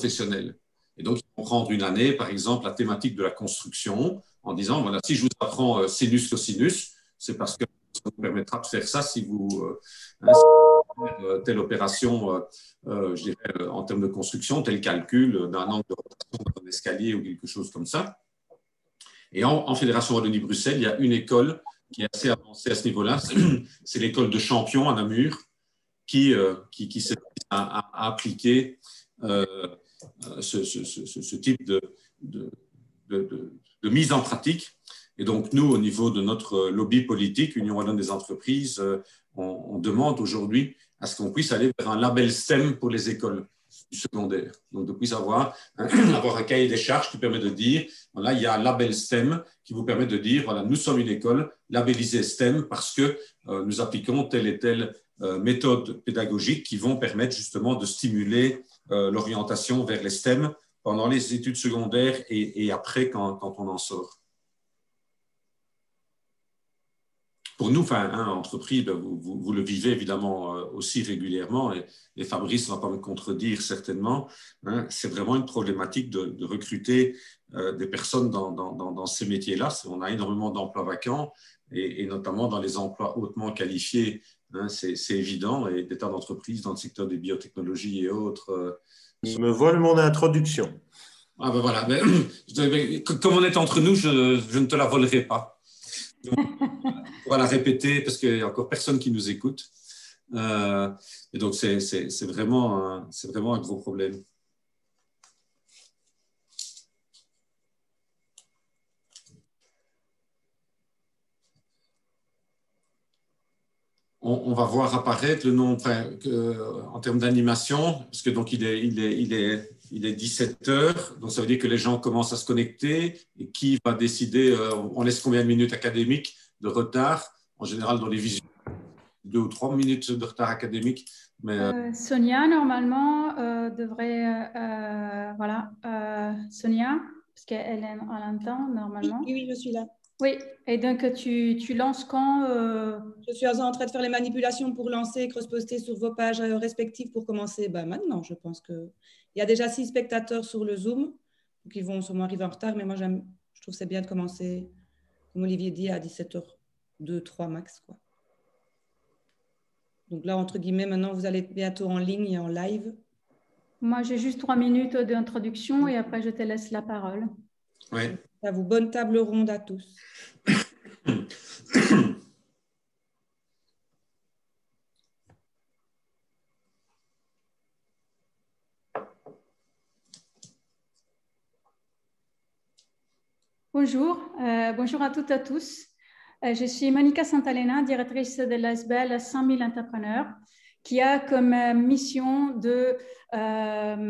professionnels. Et donc, ils vont prendre une année, par exemple, la thématique de la construction, en disant, voilà, si je vous apprends sinus cosinus, c'est parce que ça vous permettra de faire ça si vous telle opération, je dirais, en termes de construction, tel calcul d'un angle de rotation d'un escalier ou quelque chose comme ça. Et en Fédération Wallonie-Bruxelles, il y a une école qui est assez avancée à ce niveau-là, c'est l'école de Champion à Namur, qui s'est à appliquer ce type de mise en pratique. Et donc, nous, au niveau de notre lobby politique, Union Wallonne des entreprises, on demande aujourd'hui à ce qu'on puisse aller vers un label STEM pour les écoles du secondaire. Donc, de puisse avoir un cahier des charges qui permet de dire, voilà, il y a un label STEM qui vous permet de dire, voilà, nous sommes une école labellisée STEM parce que nous appliquons telle et telle méthode pédagogique qui vont permettre justement de stimuler l'orientation vers les STEM pendant les études secondaires et après quand on en sort. Pour nous, entreprise, vous le vivez évidemment aussi régulièrement et Fabrice ne va pas me contredire certainement. C'est vraiment une problématique de recruter des personnes dans ces métiers-là. On a énormément d'emplois vacants et notamment dans les emplois hautement qualifiés. C'est évident, et des tas d'entreprises dans le secteur des biotechnologies et autres. Il me vole mon introduction. Ah ben voilà, comme on est entre nous, je ne te la volerai pas. Donc, on va la répéter parce qu'il n'y a encore personne qui nous écoute. Et donc, c'est vraiment un gros problème. On va voir apparaître le nom en termes d'animation, parce que donc il est 17 heures, donc ça veut dire que les gens commencent à se connecter. Et qui va décider, on laisse combien de minutes académiques de retard? En général, dans les visions, 2 ou 3 minutes de retard académique. Mais Sonia, normalement, devrait... voilà, Sonia, parce qu'elle est à l'entend, normalement. Oui, je suis là. Oui, et donc tu lances quand Je suis en train de faire les manipulations pour lancer, cross-poster sur vos pages respectives pour commencer maintenant. Je pense qu'il y a déjà 6 spectateurs sur le Zoom, donc ils vont sûrement arriver en retard, mais moi, je trouve que c'est bien de commencer, comme Olivier dit, à 17h02, 3 max, quoi. Donc là, entre guillemets, maintenant, vous allez être bientôt en ligne et en live. Moi, j'ai juste 3 minutes d'introduction et après, je te laisse la parole. Oui. À vous, bonne table ronde à tous. Bonjour, bonjour à toutes et à tous. Je suis Monica Santalena, directrice de l'ASBL 100 000 entrepreneurs, qui a comme mission de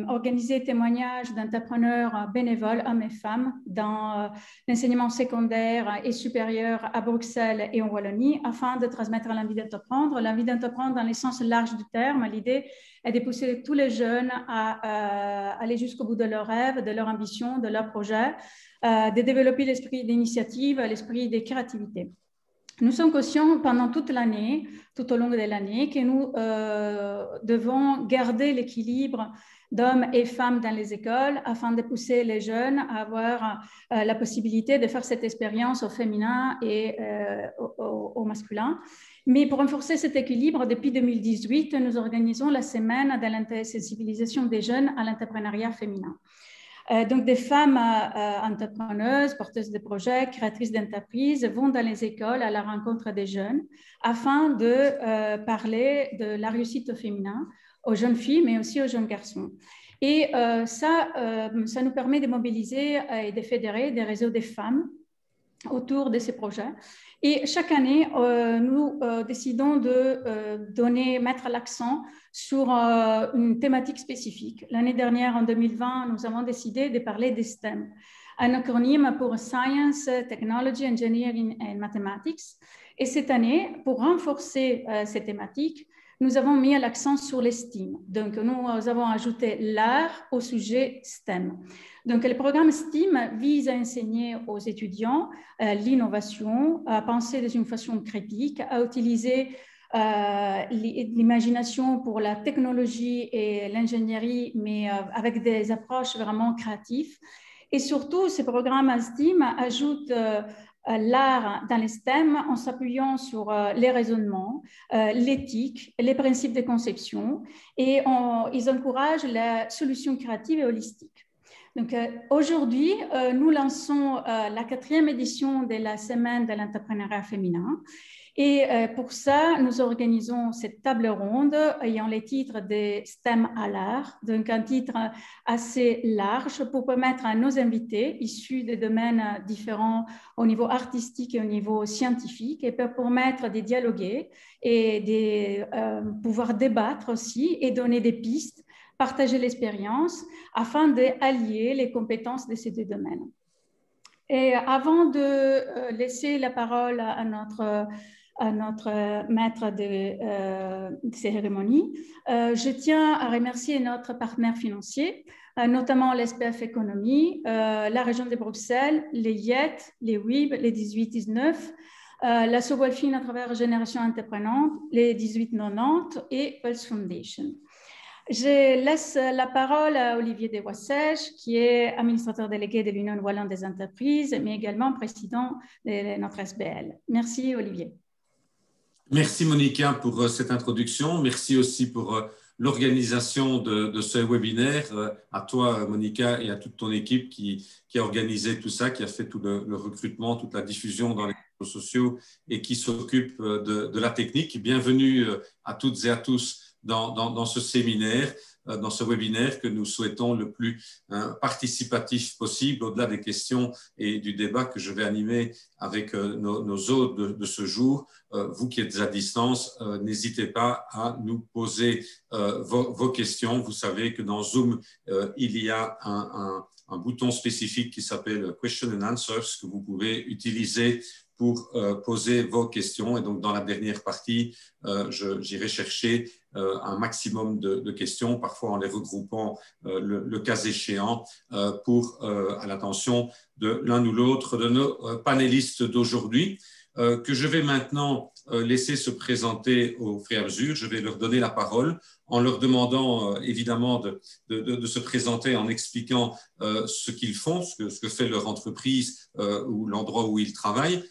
organiser témoignages d'entrepreneurs bénévoles, hommes et femmes, dans l'enseignement secondaire et supérieur à Bruxelles et en Wallonie, afin de transmettre l'envie d'entreprendre dans le sens large du terme. L'idée est de pousser tous les jeunes à aller jusqu'au bout de leurs rêves, de leur ambition, de leurs projets, de développer l'esprit d'initiative, l'esprit de créativité. Nous sommes conscients pendant toute l'année, tout au long de l'année, que nous devons garder l'équilibre d'hommes et femmes dans les écoles afin de pousser les jeunes à avoir la possibilité de faire cette expérience au féminin et au masculin. Mais pour renforcer cet équilibre, depuis 2018, nous organisons la semaine de la sensibilisation des jeunes à l'entrepreneuriat féminin. Donc, des femmes entrepreneuses, porteuses de projets, créatrices d'entreprises vont dans les écoles à la rencontre des jeunes afin de parler de la réussite au féminin, aux jeunes filles, mais aussi aux jeunes garçons. Et ça nous permet de mobiliser et de fédérer des réseaux de femmes autour de ces projets. Et chaque année, nous décidons de mettre l'accent sur une thématique spécifique. L'année dernière, en 2020, nous avons décidé de parler des STEM, un acronyme pour Science, Technology, Engineering and Mathematics. Et cette année, pour renforcer ces thématiques, nous avons mis l'accent sur les STEAM. Donc, nous avons ajouté l'art au sujet STEM. Donc, le programme STEAM vise à enseigner aux étudiants l'innovation, à penser d'une façon critique, à utiliser l'imagination pour la technologie et l'ingénierie, mais avec des approches vraiment créatives. Et surtout, ce programme STEAM ajoute l'art dans les STEM en s'appuyant sur les raisonnements, l'éthique, les principes de conception, et ils encouragent la solution créative et holistique. Donc aujourd'hui, nous lançons la 4e édition de la Semaine de l'entrepreneuriat féminin. Et pour ça, nous organisons cette table ronde ayant les titres de STEM à l'art, donc un titre assez large pour permettre à nos invités issus de domaines différents au niveau artistique et au niveau scientifique, et pour permettre de dialoguer et de pouvoir débattre aussi et donner des pistes, partager l'expérience afin d'allier les compétences de ces deux domaines. Et avant de laisser la parole à notre maître de cérémonie, je tiens à remercier notre partenaire financier, notamment l'SPF Économie, la région de Bruxelles, les IET, les WIB, les 18-19, la Sogolfine à travers Génération Entreprenante, les 18-90 et Pulse Foundation. Je laisse la parole à Olivier Desboissèges, qui est administrateur délégué de l'Union wallonne des entreprises, mais également président de notre SBL. Merci, Olivier. Merci Monica pour cette introduction. Merci aussi pour l'organisation de ce webinaire. À toi Monica et à toute ton équipe qui a organisé tout ça, qui a fait tout le recrutement, toute la diffusion dans les réseaux sociaux et qui s'occupe de la technique. Bienvenue à toutes et à tous dans ce séminaire, dans ce webinaire que nous souhaitons le plus participatif possible, au-delà des questions et du débat que je vais animer avec nos hôtes de ce jour. Vous qui êtes à distance, n'hésitez pas à nous poser vos questions. Vous savez que dans Zoom, il y a un bouton spécifique qui s'appelle Question and Answers que vous pouvez utiliser pour poser vos questions. Et donc, dans la dernière partie, j'irai chercher un maximum de questions, parfois en les regroupant le cas échéant, à l'attention de l'un ou l'autre de nos panélistes d'aujourd'hui, que je vais maintenant laisser se présenter au fur et à mesure. Je vais leur donner la parole en leur demandant évidemment de se présenter en expliquant ce qu'ils font, ce que fait leur entreprise ou l'endroit où ils travaillent,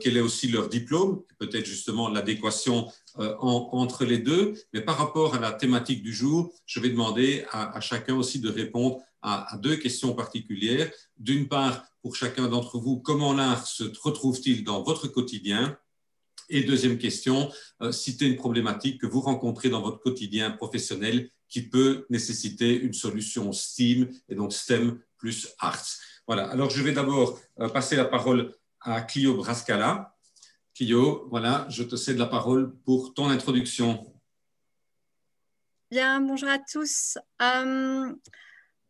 quel est aussi leur diplôme, peut-être justement l'adéquation entre les deux. Mais par rapport à la thématique du jour, je vais demander à chacun aussi de répondre à deux questions particulières. D'une part, pour chacun d'entre vous, comment l'art se retrouve-t-il dans votre quotidien ? Et deuxième question, citez une problématique que vous rencontrez dans votre quotidien professionnel qui peut nécessiter une solution STEAM, et donc STEM plus Arts. Voilà, alors je vais d'abord passer la parole à Clio Brascala. Clio, voilà, je te cède la parole pour ton introduction. Bien, bonjour à tous.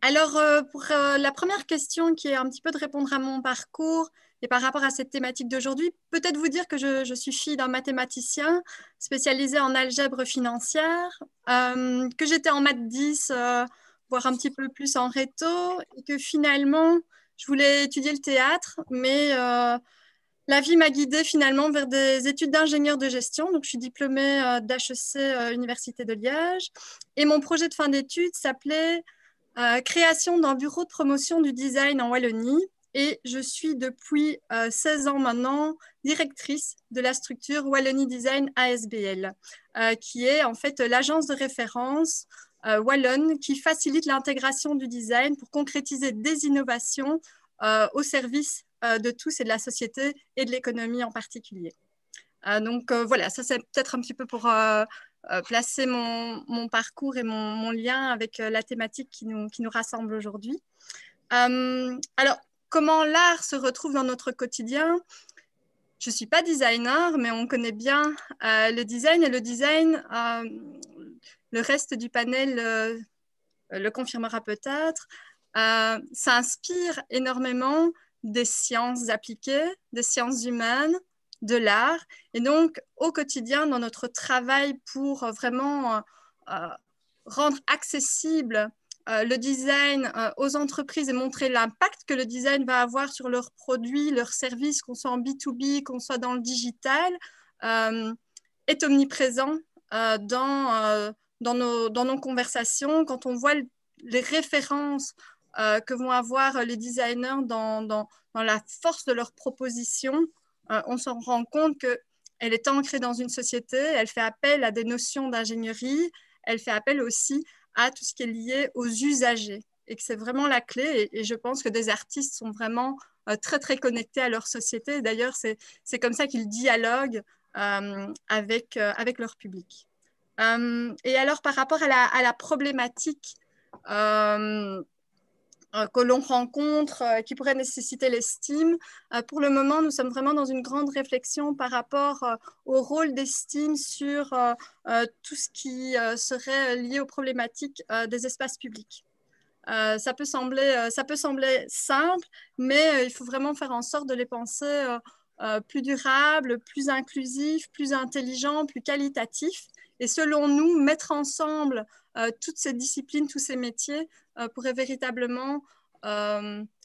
Alors, pour la première question qui est un petit peu de répondre à mon parcours et par rapport à cette thématique d'aujourd'hui, peut-être vous dire que je suis fille d'un mathématicien spécialisé en algèbre financière, que j'étais en maths 10, voire un petit peu plus en réto, et que finalement, je voulais étudier le théâtre, mais la vie m'a guidée finalement vers des études d'ingénieur de gestion. Donc, je suis diplômée d'HEC Université de Liège, et mon projet de fin d'études s'appelait création d'un bureau de promotion du design en Wallonie, et je suis depuis 16 ans maintenant directrice de la structure Wallonie Design ASBL, qui est en fait l'agence de référence wallonne qui facilite l'intégration du design pour concrétiser des innovations au service de tous et de la société et de l'économie en particulier. Donc voilà, ça c'est peut-être un petit peu pour placer mon parcours et mon lien avec la thématique qui nous rassemble aujourd'hui. Alors, comment l'art se retrouve dans notre quotidien? Je ne suis pas designer, mais on connaît bien le design, et le design, le reste du panel le confirmera peut-être, s'inspire énormément des sciences appliquées, des sciences humaines, de l'art. Et donc, au quotidien, dans notre travail pour vraiment rendre accessible le design aux entreprises et montrer l'impact que le design va avoir sur leurs produits, leurs services, qu'on soit en B2B, qu'on soit dans le digital, est omniprésent dans nos conversations. Quand on voit les références que vont avoir les designers dans la force de leur proposition, on s'en rend compte qu'elle est ancrée dans une société, elle fait appel à des notions d'ingénierie, elle fait appel aussi à tout ce qui est lié aux usagers, et que c'est vraiment la clé. Et je pense que des artistes sont vraiment très, très connectés à leur société. D'ailleurs, c'est comme ça qu'ils dialoguent avec leur public. Et alors, par rapport à la problématique que l'on rencontre, qui pourrait nécessiter l'estime, pour le moment, nous sommes vraiment dans une grande réflexion par rapport au rôle d'estime sur tout ce qui serait lié aux problématiques des espaces publics. Ça peut sembler simple, mais il faut vraiment faire en sorte de les penser plus durables, plus inclusifs, plus intelligents, plus qualitatifs. Et selon nous, mettre ensemble toutes ces disciplines, tous ces métiers pourrait véritablement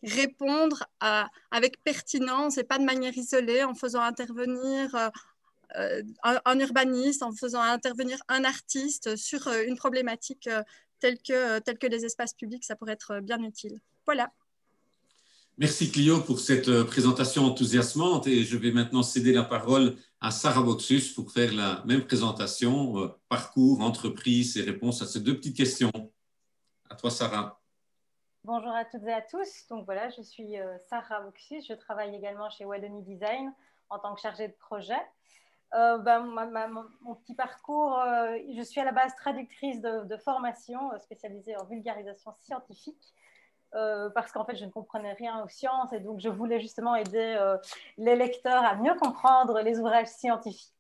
répondre avec pertinence et pas de manière isolée, en faisant intervenir un urbaniste, en faisant intervenir un artiste sur une problématique telle que les espaces publics, ça pourrait être bien utile. Voilà. Merci Clio pour cette présentation enthousiasmante et je vais maintenant céder la parole à Sarah Boxus pour faire la même présentation, parcours, entreprise et réponses à ces deux petites questions. À toi Sarah. Bonjour à toutes et à tous. Donc voilà, je suis Sarah Boxus, je travaille également chez Wallonie Design en tant que chargée de projet. Mon petit parcours, je suis à la base traductrice de formation spécialisée en vulgarisation scientifique parce qu'en fait je ne comprenais rien aux sciences et donc je voulais justement aider les lecteurs à mieux comprendre les ouvrages scientifiques.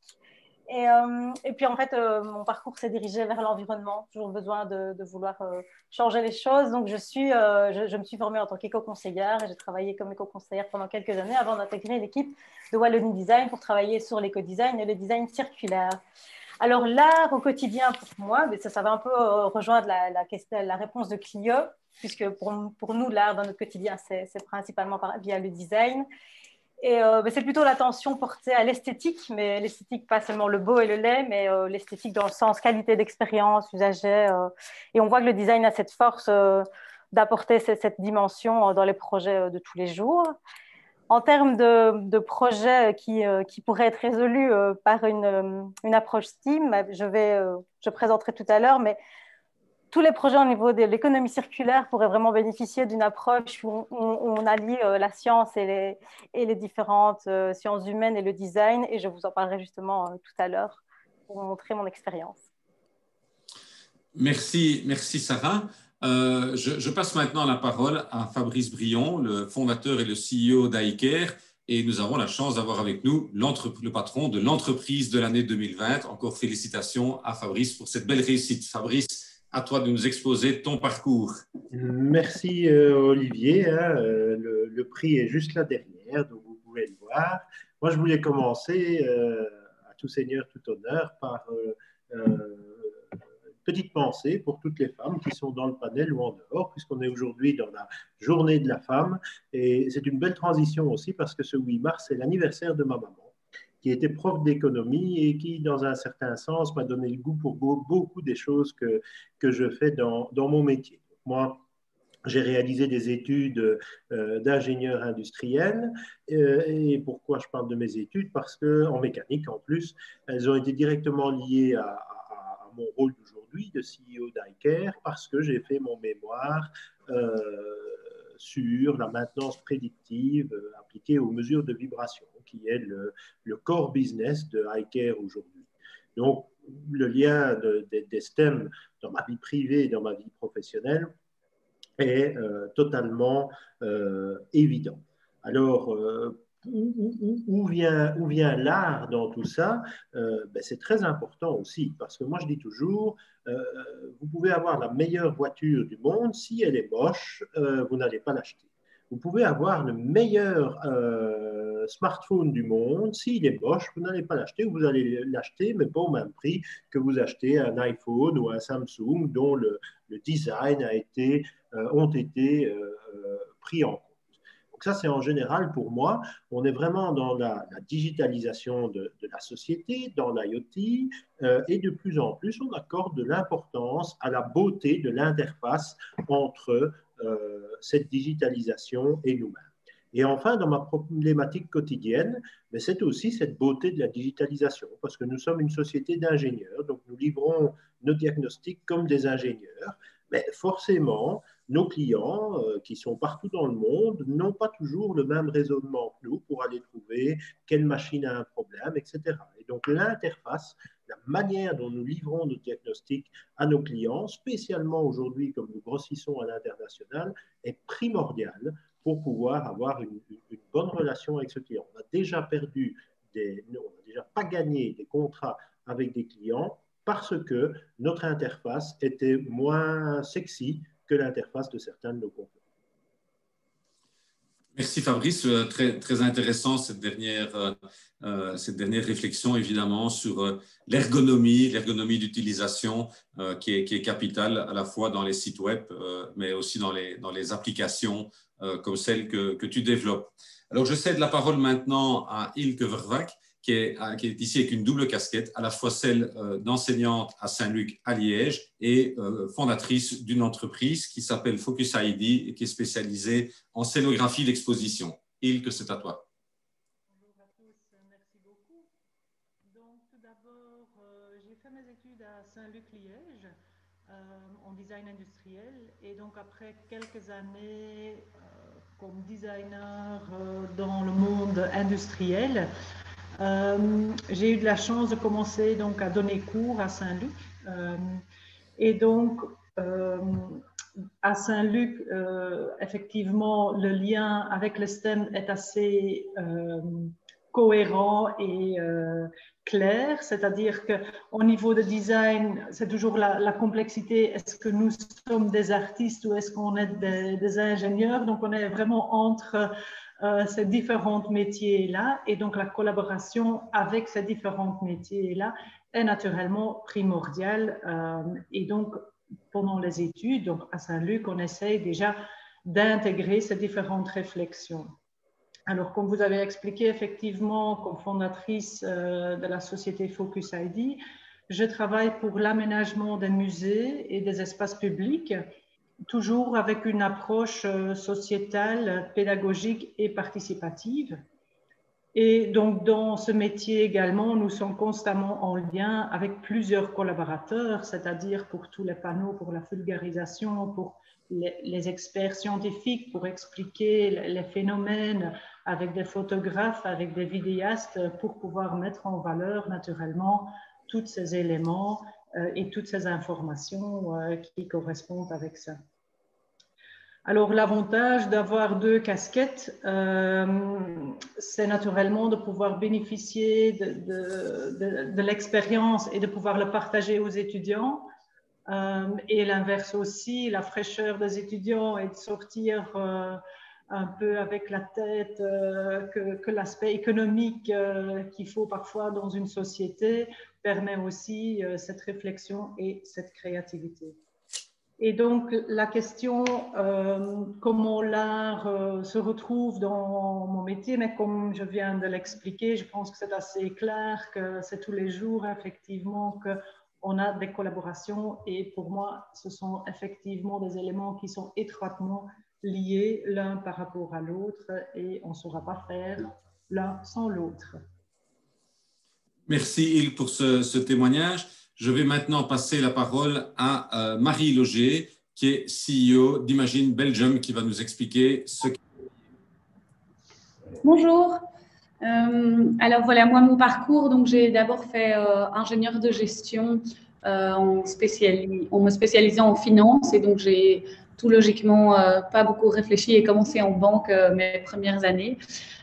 Et puis en fait mon parcours s'est dirigé vers l'environnement, toujours besoin de vouloir changer les choses. Donc je me suis formée en tant qu'éco-conseillère et j'ai travaillé comme éco-conseillère pendant quelques années avant d'intégrer l'équipe de Wallonie Design pour travailler sur l'éco-design et le design circulaire. Alors l'art au quotidien pour moi, ça va un peu rejoindre la réponse de Clio, puisque pour nous l'art dans notre quotidien c'est principalement via le design. Et c'est plutôt l'attention portée à l'esthétique, mais l'esthétique, pas seulement le beau et le laid, mais l'esthétique dans le sens qualité d'expérience, usager. Et on voit que le design a cette force d'apporter cette dimension dans les projets de tous les jours. En termes de projets qui pourraient être résolus par une approche STEAM, je présenterai tout à l'heure, mais tous les projets au niveau de l'économie circulaire pourraient vraiment bénéficier d'une approche où on allie la science et les différentes sciences humaines et le design. Et je vous en parlerai justement tout à l'heure pour montrer mon expérience. Merci Sarah. Je passe maintenant la parole à Fabrice Brion, le fondateur et le CEO d'I-Care. Et nous avons la chance d'avoir avec nous le patron de l'entreprise de l'année 2020. Encore félicitations à Fabrice pour cette belle réussite. Fabrice, à toi de nous exposer ton parcours. Merci Olivier. Le prix est juste là derrière, donc vous pouvez le voir. Moi, je voulais commencer, à tout seigneur, tout honneur, par une petite pensée pour toutes les femmes qui sont dans le panel ou en dehors, puisqu'on est aujourd'hui dans la journée de la femme. Et c'est une belle transition aussi parce que ce 8 mars, c'est l'anniversaire de ma maman, qui était prof d'économie et qui, dans un certain sens, m'a donné le goût pour beaucoup des choses que je fais dans mon métier. Moi, j'ai réalisé des études d'ingénieur industriel. Et pourquoi je parle de mes études? Parce qu'en mécanique, en plus, elles ont été directement liées à mon rôle d'aujourd'hui de CEO d'I-Care, parce que j'ai fait mon mémoire sur la maintenance prédictive appliquée aux mesures de vibration, qui est le core business de I-Care aujourd'hui. Donc, le lien des STEM dans ma vie privée et dans ma vie professionnelle est totalement évident. Alors, où vient l'art dans tout ça? C'est très important aussi, parce que moi je dis toujours, vous pouvez avoir la meilleure voiture du monde, si elle est moche, vous n'allez pas l'acheter. Vous pouvez avoir le meilleur smartphone du monde, s'il est moche, vous n'allez pas l'acheter, ou vous allez l'acheter, mais pas au même prix que vous achetez un iPhone ou un Samsung dont le design ont été pris en compte. Donc ça, c'est en général, pour moi, on est vraiment dans la digitalisation de la société, dans l'IoT, et de plus en plus, on accorde de l'importance à la beauté de l'interface entre cette digitalisation et nous-mêmes. Et enfin, dans ma problématique quotidienne, mais c'est aussi cette beauté de la digitalisation, parce que nous sommes une société d'ingénieurs, donc nous livrons nos diagnostics comme des ingénieurs, mais forcément, nos clients qui sont partout dans le monde n'ont pas toujours le même raisonnement que nous pour aller trouver quelle machine a un problème, etc. Et donc l'interface, la manière dont nous livrons nos diagnostics à nos clients, spécialement aujourd'hui comme nous grossissons à l'international, est primordiale pour pouvoir avoir une bonne relation avec ce client. On a déjà perdu, on n'a déjà pas gagné des contrats avec des clients parce que notre interface était moins sexy que l'interface de certains de nos concurrents. Merci Fabrice, très intéressant cette dernière réflexion évidemment sur l'ergonomie d'utilisation qui est capitale à la fois dans les sites web mais aussi dans les applications comme celle que tu développes. Alors je cède la parole maintenant à Ilke Verwak qui est ici avec une double casquette, à la fois celle d'enseignante à Saint-Luc à Liège et fondatrice d'une entreprise qui s'appelle Focus ID et qui est spécialisée en scénographie d'exposition. Ilke, c'est à toi. Bonjour à tous, merci beaucoup. Donc tout d'abord, j'ai fait mes études à Saint-Luc-Liège en design industriel et donc après quelques années comme designer dans le monde industriel, j'ai eu de la chance de commencer donc à donner cours à Saint-Luc. Et donc, à Saint-Luc, effectivement, le lien avec le STEM est assez cohérent et clair, c'est-à-dire qu'au niveau de design, c'est toujours la complexité. Est-ce que nous sommes des artistes ou est-ce qu'on est des ingénieurs? Donc, on est vraiment entre ces différents métiers-là, et donc la collaboration avec ces différents métiers-là est naturellement primordiale. Et donc, pendant les études, donc à Saint-Luc, on essaye déjà d'intégrer ces différentes réflexions. Alors, comme vous avez expliqué, effectivement, comme fondatrice de la société Focus ID, je travaille pour l'aménagement des musées et des espaces publics, toujours avec une approche sociétale, pédagogique et participative. Et donc, dans ce métier également, nous sommes constamment en lien avec plusieurs collaborateurs, c'est-à-dire pour tous les panneaux, pour la vulgarisation, pour les experts scientifiques, pour expliquer les phénomènes, avec des photographes, avec des vidéastes, pour pouvoir mettre en valeur naturellement tous ces éléments et toutes ces informations qui correspondent avec ça. Alors, l'avantage d'avoir deux casquettes, c'est naturellement de pouvoir bénéficier de l'expérience et de pouvoir le partager aux étudiants. Et l'inverse aussi, la fraîcheur des étudiants et de sortir un peu avec la tête que l'aspect économique qu'il faut parfois dans une société permet aussi cette réflexion et cette créativité. Et donc, la question, comment l'art se retrouve dans mon métier, mais comme je viens de l'expliquer, je pense que c'est assez clair que c'est tous les jours, effectivement, qu'on a des collaborations. Et pour moi, ce sont effectivement des éléments qui sont étroitement liés l'un par rapport à l'autre et on ne saura pas faire l'un sans l'autre. Merci, Il, pour ce témoignage. Je vais maintenant passer la parole à Marie Loger, qui est CEO d'Imagine Belgium, qui va nous expliquer ce qu'est. Bonjour. Alors voilà, moi, mon parcours, donc j'ai d'abord fait ingénieur de gestion en me spécialisant en finance, et donc j'ai tout logiquement pas beaucoup réfléchi et commencé en banque mes premières années.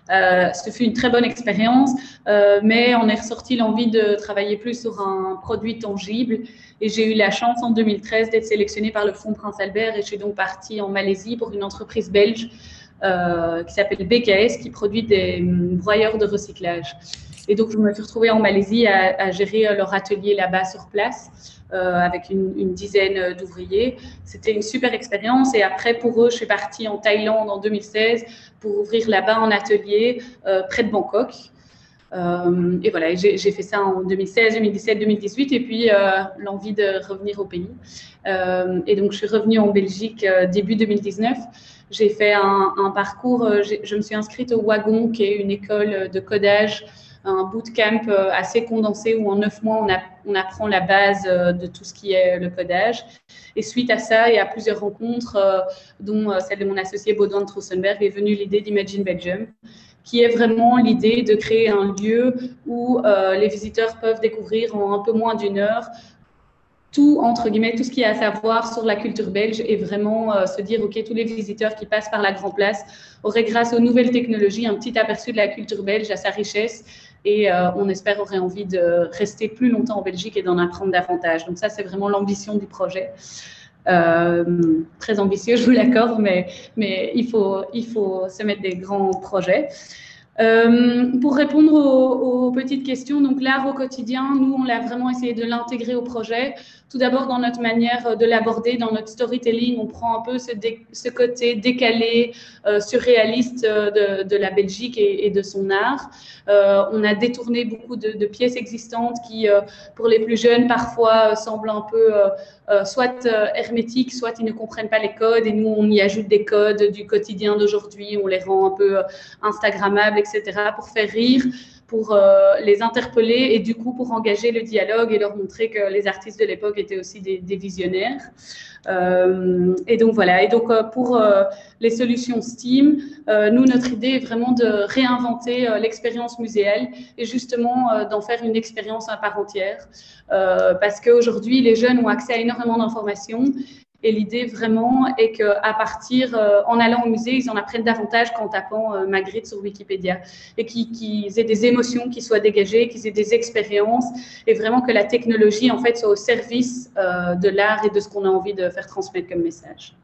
Ce fut une très bonne expérience, mais on est ressorti l'envie de travailler plus sur un produit tangible, et j'ai eu la chance en 2013 d'être sélectionnée par le Fonds Prince Albert, et je suis donc partie en Malaisie pour une entreprise belge qui s'appelle BKS, qui produit des broyeurs de recyclage. Et donc, je me suis retrouvée en Malaisie à gérer leur atelier là-bas sur place. avec une dizaine d'ouvriers. C'était une super expérience. Et après, pour eux, je suis partie en Thaïlande en 2016 pour ouvrir là-bas un atelier près de Bangkok. Et voilà, j'ai fait ça en 2016, 2017, 2018, et puis l'envie de revenir au pays. Et donc, je suis revenue en Belgique début 2019. J'ai fait un parcours, je me suis inscrite au Wagon, qui est une école de codage, un bootcamp assez condensé où en 9 mois, on apprend la base de tout ce qui est le codage. Et suite à ça et à plusieurs rencontres, dont celle de mon associé Baudouin de Trossenberg, est venue l'idée d'Imagine Belgium, qui est vraiment l'idée de créer un lieu où les visiteurs peuvent découvrir en un peu moins d'1 heure tout, entre guillemets, tout ce qu'il y a à savoir sur la culture belge et vraiment se dire, OK, tous les visiteurs qui passent par la Grand Place auraient, grâce aux nouvelles technologies, un petit aperçu de la culture belge, à sa richesse et on espère auraient envie de rester plus longtemps en Belgique et d'en apprendre davantage. Donc ça, c'est vraiment l'ambition du projet. Très ambitieux, je vous l'accorde, mais il faut se mettre des grands projets. Pour répondre aux petites questions, donc l'art au quotidien, nous, on l'a vraiment essayé de l'intégrer au projet. Tout d'abord, dans notre manière de l'aborder, dans notre storytelling, on prend un peu ce côté décalé, surréaliste de la Belgique et de son art. On a détourné beaucoup de pièces existantes qui, pour les plus jeunes, parfois semblent un peu soit hermétiques, soit ils ne comprennent pas les codes. Et nous, on y ajoute des codes du quotidien d'aujourd'hui, on les rend un peu instagrammables, etc., pour faire rire, pour les interpeller et du coup pour engager le dialogue et leur montrer que les artistes de l'époque étaient aussi des visionnaires. Et donc voilà, et donc pour les solutions Steam, nous, notre idée est vraiment de réinventer l'expérience muséale et justement d'en faire une expérience à part entière, parce qu'aujourd'hui, les jeunes ont accès à énormément d'informations. Et l'idée vraiment est qu'à partir, en allant au musée, ils en apprennent davantage qu'en tapant Magritte sur Wikipédia et qu'ils aient des émotions qui soient dégagées, qu'ils aient des expériences et vraiment que la technologie en fait soit au service de l'art et de ce qu'on a envie de faire transmettre comme message.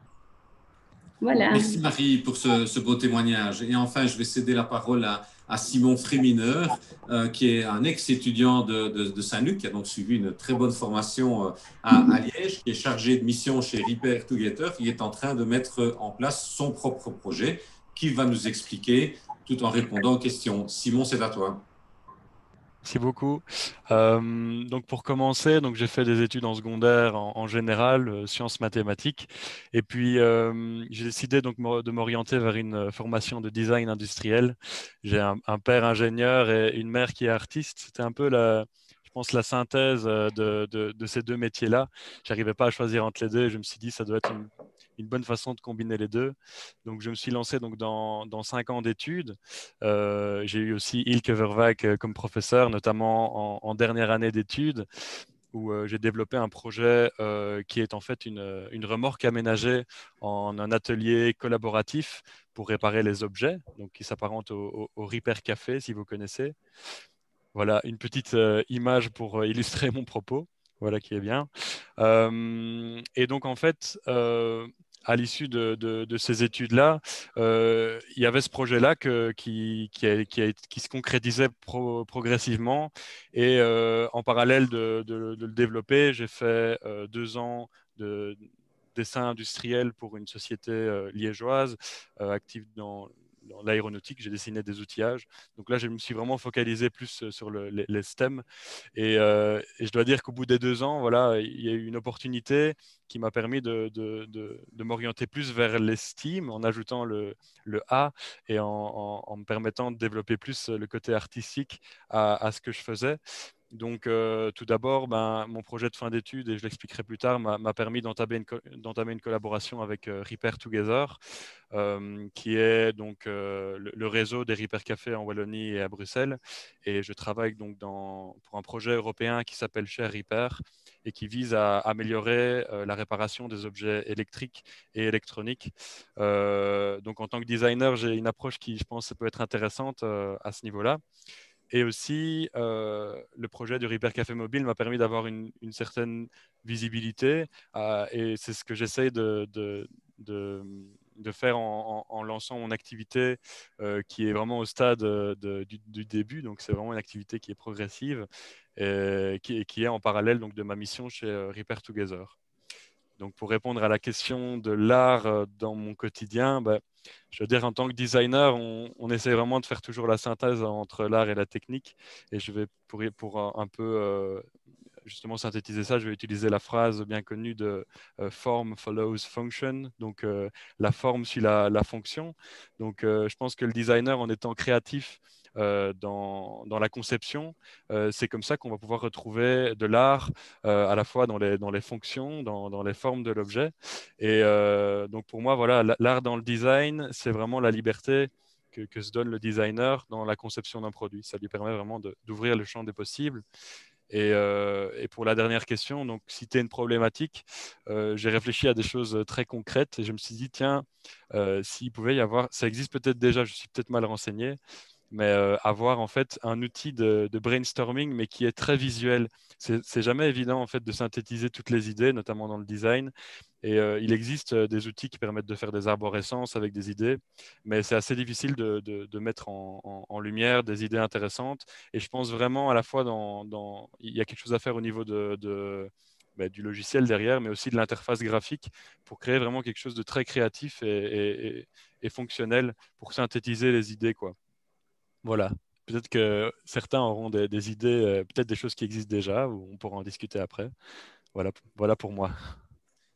Voilà. Merci Marie pour ce beau témoignage. Et enfin, je vais céder la parole à Simon Frémineur, qui est un ex-étudiant de Saint-Luc, qui a donc suivi une très bonne formation à Liège, qui est chargé de mission chez Repair Together, qui est en train de mettre en place son propre projet, qu'il va nous expliquer tout en répondant aux questions. Simon, c'est à toi. Merci beaucoup. Donc pour commencer, j'ai fait des études en secondaire en général, sciences mathématiques, et puis j'ai décidé donc de m'orienter vers une formation de design industriel. J'ai un père ingénieur et une mère qui est artiste. C'était un peu je pense la synthèse de ces deux métiers-là. J'arrivais pas à choisir entre les deux et je me suis dit ça doit être une bonne façon de combiner les deux. Donc, je me suis lancé dans 5 ans d'études. J'ai eu aussi Ilke Verwijk comme professeur, notamment en dernière année d'études, où j'ai développé un projet qui est en fait une remorque aménagée en un atelier collaboratif pour réparer les objets, donc qui s'apparente au Repair Café, si vous connaissez. Voilà, une petite image pour illustrer mon propos. Voilà qui est bien. Et donc, en fait, à l'issue de ces études-là, il y avait ce projet-là qui se concrétisait progressivement. Et en parallèle de le développer, j'ai fait 2 ans de dessin industriel pour une société liégeoise active dans l'aéronautique. J'ai dessiné des outillages. Donc là, je me suis vraiment focalisé plus sur les STEM. Et je dois dire qu'au bout des 2 ans, voilà, il y a eu une opportunité qui m'a permis de m'orienter plus vers les STEAM en ajoutant le A et en me permettant de développer plus le côté artistique à ce que je faisais. Donc, tout d'abord, mon projet de fin d'études, et je l'expliquerai plus tard, m'a permis d'entamer une collaboration avec Repair Together, qui est donc le réseau des Repair Cafés en Wallonie et à Bruxelles. Et je travaille donc pour un projet européen qui s'appelle Share Repair et qui vise à améliorer la réparation des objets électriques et électroniques. Donc, en tant que designer, j'ai une approche qui, je pense, peut être intéressante à ce niveau-là. Et aussi, le projet du Repair Café Mobile m'a permis d'avoir une certaine visibilité et c'est ce que j'essaye de faire en lançant mon activité qui est vraiment au stade du début. Donc, c'est vraiment une activité qui est progressive et qui est en parallèle donc, de ma mission chez Repair Together. Donc, pour répondre à la question de l'art dans mon quotidien, je veux dire, en tant que designer, on essaie vraiment de faire toujours la synthèse entre l'art et la technique. Et je vais, pour un peu justement synthétiser ça, je vais utiliser la phrase bien connue de form follows function. Donc, la forme suit la fonction. Donc, je pense que le designer, en étant créatif dans la conception, c'est comme ça qu'on va pouvoir retrouver de l'art à la fois dans les fonctions, dans les formes de l'objet. Et donc, pour moi, voilà, l'art dans le design, c'est vraiment la liberté que se donne le designer dans la conception d'un produit. Ça lui permet vraiment d'ouvrir le champ des possibles. Et pour la dernière question, donc citer une problématique, j'ai réfléchi à des choses très concrètes et je me suis dit, tiens, s'il pouvait y avoir, ça existe peut-être déjà, je suis peut-être mal renseigné, mais avoir en fait un outil de brainstorming, mais qui est très visuel. C'est jamais évident en fait de synthétiser toutes les idées, notamment dans le design. Et il existe des outils qui permettent de faire des arborescences avec des idées, mais c'est assez difficile de mettre en lumière des idées intéressantes. Et je pense vraiment à la fois il y a quelque chose à faire au niveau du logiciel derrière, mais aussi de l'interface graphique pour créer vraiment quelque chose de très créatif et fonctionnel pour synthétiser les idées, quoi. Voilà. Peut-être que certains auront des idées, peut-être des choses qui existent déjà, ou on pourra en discuter après. Voilà pour moi.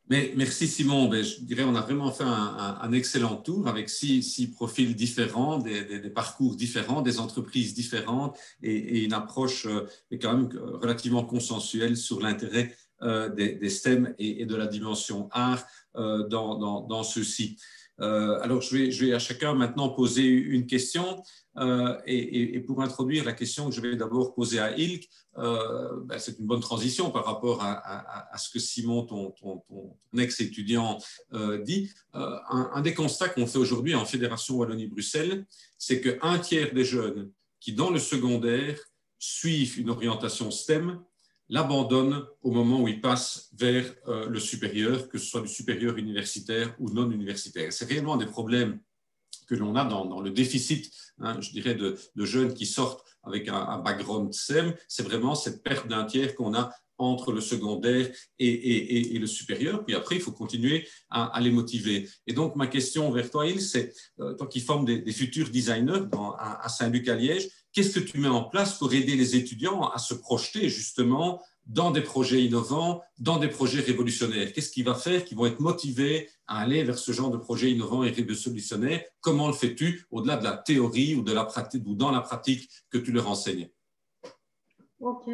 Mais merci Simon. Je dirais on a vraiment fait un excellent tour avec six profils différents, des parcours différents, des entreprises différentes et une approche quand même relativement consensuelle sur l'intérêt des STEM et de la dimension art dans ceux-ci. Alors je vais à chacun maintenant poser une question et pour introduire la question que je vais d'abord poser à Ilk, c'est une bonne transition par rapport à ce que Simon, ton ex-étudiant, dit. Un des constats qu'on fait aujourd'hui en Fédération Wallonie-Bruxelles, c'est qu'un tiers des jeunes qui, dans le secondaire, suivent une orientation STEM, l'abandonnent au moment où ils passent vers le supérieur, que ce soit du supérieur universitaire ou non universitaire. C'est réellement des problèmes que l'on a dans le déficit, je dirais, de jeunes qui sortent avec un background STEM. C'est vraiment cette perte d'un tiers qu'on a entre le secondaire et le supérieur. Puis après, il faut continuer à les motiver. Et donc, ma question vers toi, Il, c'est, toi qui formes des futurs designers à Saint-Luc à Liège, qu'est-ce que tu mets en place pour aider les étudiants à se projeter justement dans des projets innovants, dans des projets révolutionnaires? Qu'est-ce qui va faire qu'ils vont être motivés à aller vers ce genre de projet innovant et révolutionnaire? Comment le fais-tu au-delà de la théorie ou de la pratique ou dans la pratique que tu leur enseignes? Ok,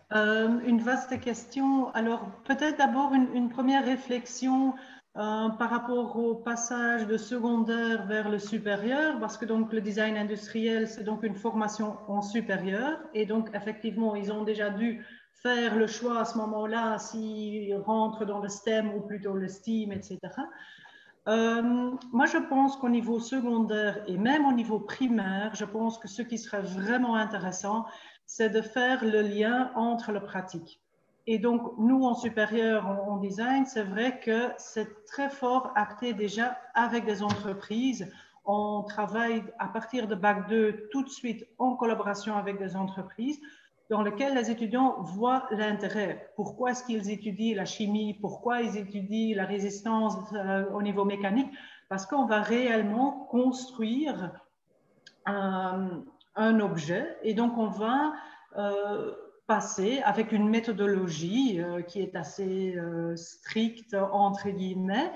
une vaste question. Alors peut-être d'abord une première réflexion par rapport au passage de secondaire vers le supérieur, parce que donc le design industriel, c'est donc une formation en supérieur, et donc effectivement, ils ont déjà dû faire le choix à ce moment-là s'ils rentrent dans le STEM ou plutôt le STEAM, etc. Moi, je pense qu'au niveau secondaire et même au niveau primaire, je pense que ce qui serait vraiment intéressant, c'est de faire le lien entre le pratique. Et donc, nous, en supérieur, en design, c'est vrai que c'est très fort acté déjà avec des entreprises. On travaille à partir de Bac 2 tout de suite en collaboration avec des entreprises dans lesquelles les étudiants voient l'intérêt. Pourquoi est-ce qu'ils étudient la chimie? Pourquoi ils étudient la résistance au niveau mécanique? Parce qu'on va réellement construire un objet et donc on va passer avec une méthodologie qui est assez stricte, entre guillemets.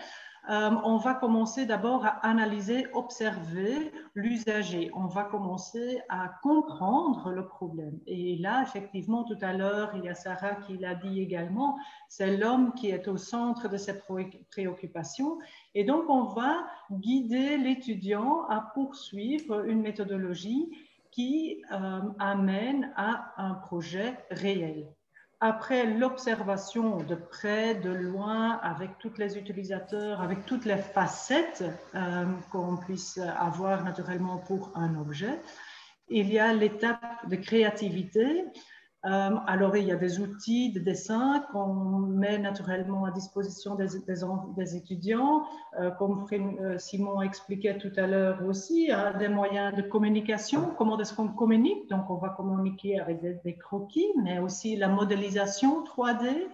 On va commencer d'abord à analyser, observer l'usager. On va commencer à comprendre le problème. Et là, effectivement, tout à l'heure, il y a Sarah qui l'a dit également, c'est l'homme qui est au centre de ses préoccupations. Et donc, on va guider l'étudiant à poursuivre une méthodologie qui amène à un projet réel. Après l'observation de près, de loin, avec tous les utilisateurs, avec toutes les facettes qu'on puisse avoir naturellement pour un objet, il y a l'étape de créativité Alors, il y a des outils de dessin qu'on met naturellement à disposition des étudiants, comme Simon expliquait tout à l'heure aussi, des moyens de communication, comment est-ce qu'on communique. Donc, on va communiquer avec des croquis, mais aussi la modélisation 3D.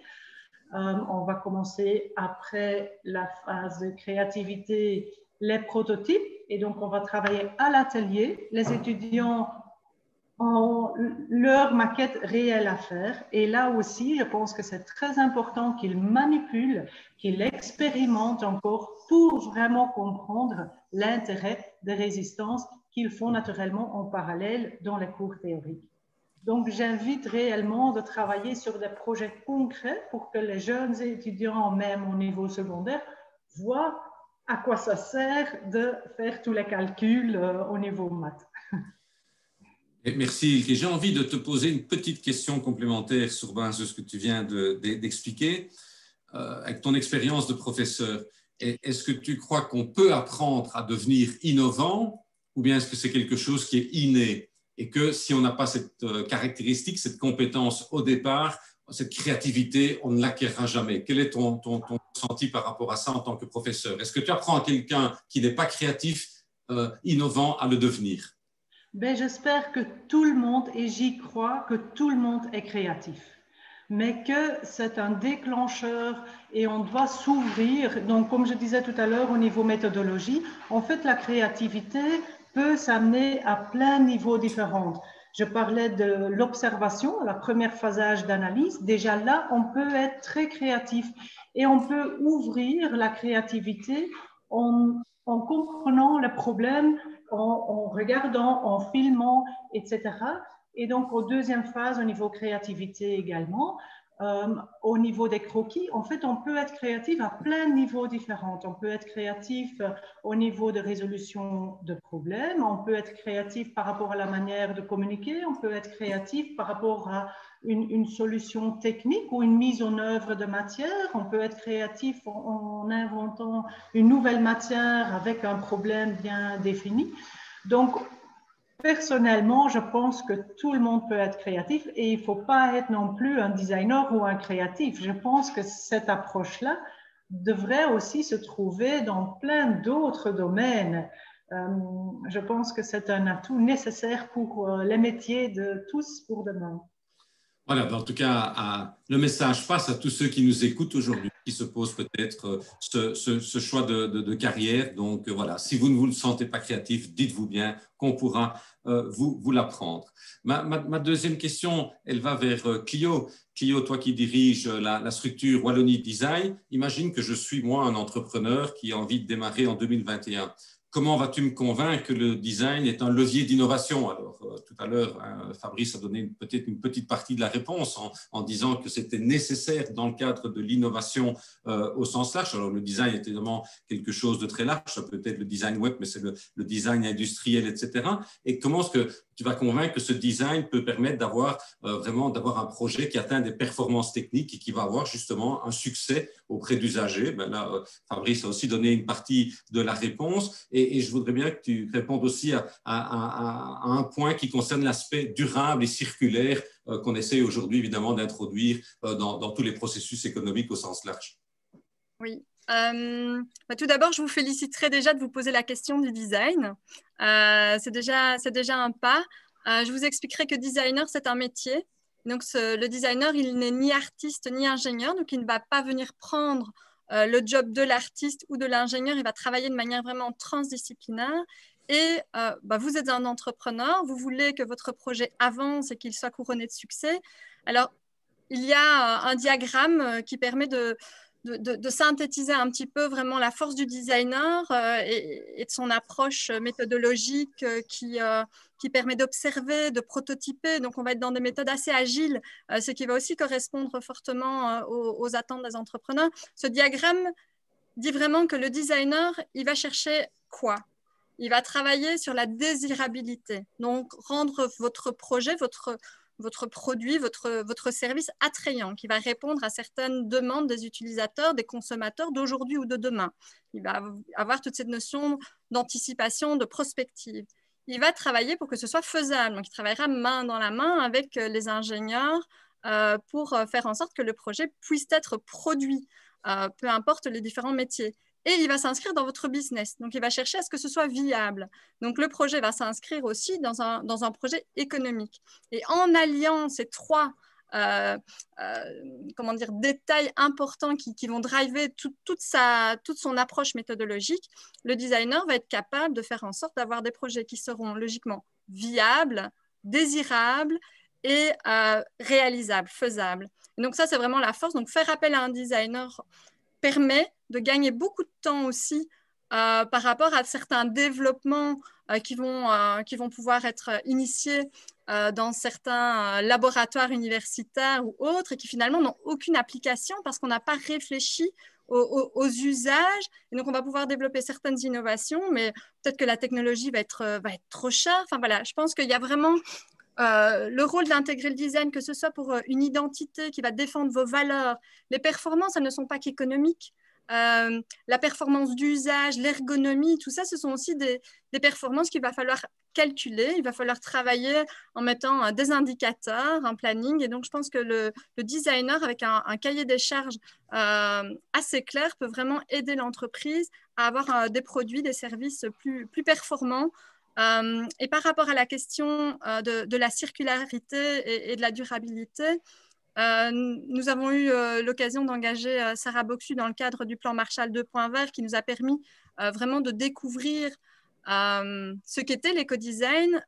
On va commencer après la phase de créativité, les prototypes, et donc on va travailler à l'atelier. Les étudiants ont leur maquette réelle à faire, et là aussi, je pense que c'est très important qu'ils manipulent, qu'ils expérimentent encore pour vraiment comprendre l'intérêt des résistances qu'ils font naturellement en parallèle dans les cours théoriques. Donc, j'invite réellement de travailler sur des projets concrets pour que les jeunes étudiants, même au niveau secondaire, voient à quoi ça sert de faire tous les calculs au niveau maths. Merci. J'ai envie de te poser une petite question complémentaire sur base de ce que tu viens d'expliquer. Avec ton expérience de professeur, est-ce que tu crois qu'on peut apprendre à devenir innovant ou bien est-ce que c'est quelque chose qui est inné et que si on n'a pas cette caractéristique, cette compétence au départ, cette créativité, on ne l'acquérera jamais? Quel est ton ressenti par rapport à ça en tant que professeur? Est-ce que tu apprends à quelqu'un qui n'est pas créatif, innovant, à le devenir? Ben, j'espère que tout le monde, et j'y crois, que tout le monde est créatif, mais que c'est un déclencheur et on doit s'ouvrir. Donc, comme je disais tout à l'heure, au niveau méthodologie, en fait, la créativité peut s'amener à plein de niveaux différents. Je parlais de l'observation, la première phasage d'analyse. Déjà là, on peut être très créatif et on peut ouvrir la créativité en comprenant le problème, en regardant, en filmant, etc. Et donc, aux deuxième phase, au niveau créativité également, au niveau des croquis, en fait, on peut être créatif à plein de niveaux différents. On peut être créatif au niveau de résolution de problèmes, on peut être créatif par rapport à la manière de communiquer, on peut être créatif par rapport à une solution technique ou une mise en œuvre de matière, on peut être créatif en inventant une nouvelle matière avec un problème bien défini. Donc, personnellement, je pense que tout le monde peut être créatif et il ne faut pas être non plus un designer ou un créatif. Je pense que cette approche-là devrait aussi se trouver dans plein d'autres domaines. Je pense que c'est un atout nécessaire pour les métiers de tous pour demain. Voilà, en tout cas, le message passe à tous ceux qui nous écoutent aujourd'hui, qui se posent peut-être ce choix de carrière. Donc voilà, si vous ne vous le sentez pas créatif, dites-vous bien qu'on pourra vous l'apprendre. Ma deuxième question, elle va vers Clio. Clio, toi qui diriges la structure Wallonie Design, imagine que je suis moi un entrepreneur qui a envie de démarrer en 2021. Comment vas-tu me convaincre que le design est un levier d'innovation? Alors, tout à l'heure, Fabrice a donné peut-être une petite partie de la réponse en disant que c'était nécessaire dans le cadre de l'innovation au sens large. Alors, le design est évidemment quelque chose de très large. Ça peut être le design web, mais c'est le design industriel, etc. Et comment est-ce que tu vas convaincre que ce design peut permettre d'avoir un projet qui atteint des performances techniques et qui va avoir justement un succès auprès d'usagers? Ben là, Fabrice a aussi donné une partie de la réponse. Et je voudrais bien que tu répondes aussi à un point qui concerne l'aspect durable et circulaire qu'on essaie aujourd'hui évidemment d'introduire dans tous les processus économiques au sens large. Oui. Tout d'abord, je vous féliciterai déjà de vous poser la question du design. C'est déjà un pas. Je vous expliquerai que designer, c'est un métier. Donc, le designer, il n'est ni artiste ni ingénieur, donc il ne va pas venir prendre le job de l'artiste ou de l'ingénieur. Il va travailler de manière vraiment transdisciplinaire. Et vous êtes un entrepreneur, vous voulez que votre projet avance et qu'il soit couronné de succès. Alors, il y a un diagramme qui permet de synthétiser un petit peu vraiment la force du designer et de son approche méthodologique qui permet d'observer, de prototyper. Donc, on va être dans des méthodes assez agiles, ce qui va aussi correspondre fortement aux attentes des entrepreneurs. Ce diagramme dit vraiment que le designer, il va chercher quoi? Il va travailler sur la désirabilité. Donc, rendre votre projet, votre produit, votre service attrayant, qui va répondre à certaines demandes des utilisateurs, des consommateurs d'aujourd'hui ou de demain. Il va avoir toute cette notion d'anticipation, de prospective. il va travailler pour que ce soit faisable. Donc, il travaillera main dans la main avec les ingénieurs pour faire en sorte que le projet puisse être produit, peu importe les différents métiers. Et il va s'inscrire dans votre business. Donc, il va chercher à ce que ce soit viable. Donc, le projet va s'inscrire aussi dans un projet économique. Et en alliant ces trois détails importants qui vont driver toute son approche méthodologique, le designer va être capable de faire en sorte d'avoir des projets qui seront logiquement viables, désirables et réalisables, faisables. Et donc ça, c'est vraiment la force. Donc faire appel à un designer permet de gagner beaucoup de temps aussi par rapport à certains développements qui vont pouvoir être initiés dans certains laboratoires universitaires ou autres et qui finalement n'ont aucune application parce qu'on n'a pas réfléchi aux usages. Et donc, on va pouvoir développer certaines innovations, mais peut-être que la technologie va être trop chère. Enfin, voilà, je pense qu'il y a vraiment le rôle d'intégrer le design, que ce soit pour une identité qui va défendre vos valeurs. Les performances, elles ne sont pas qu'économiques. La performance d'usage, l'ergonomie, tout ça, ce sont aussi des performances qu'il va falloir calculer. Il va falloir travailler en mettant des indicateurs, un planning. Et donc, je pense que le designer, avec un cahier des charges assez clair, peut vraiment aider l'entreprise à avoir des produits, des services plus performants. Et par rapport à la question de la circularité et de la durabilité, nous avons eu l'occasion d'engager Sarah Boxu dans le cadre du plan Marshall 2.0 qui nous a permis vraiment de découvrir ce qu'était l'éco-design.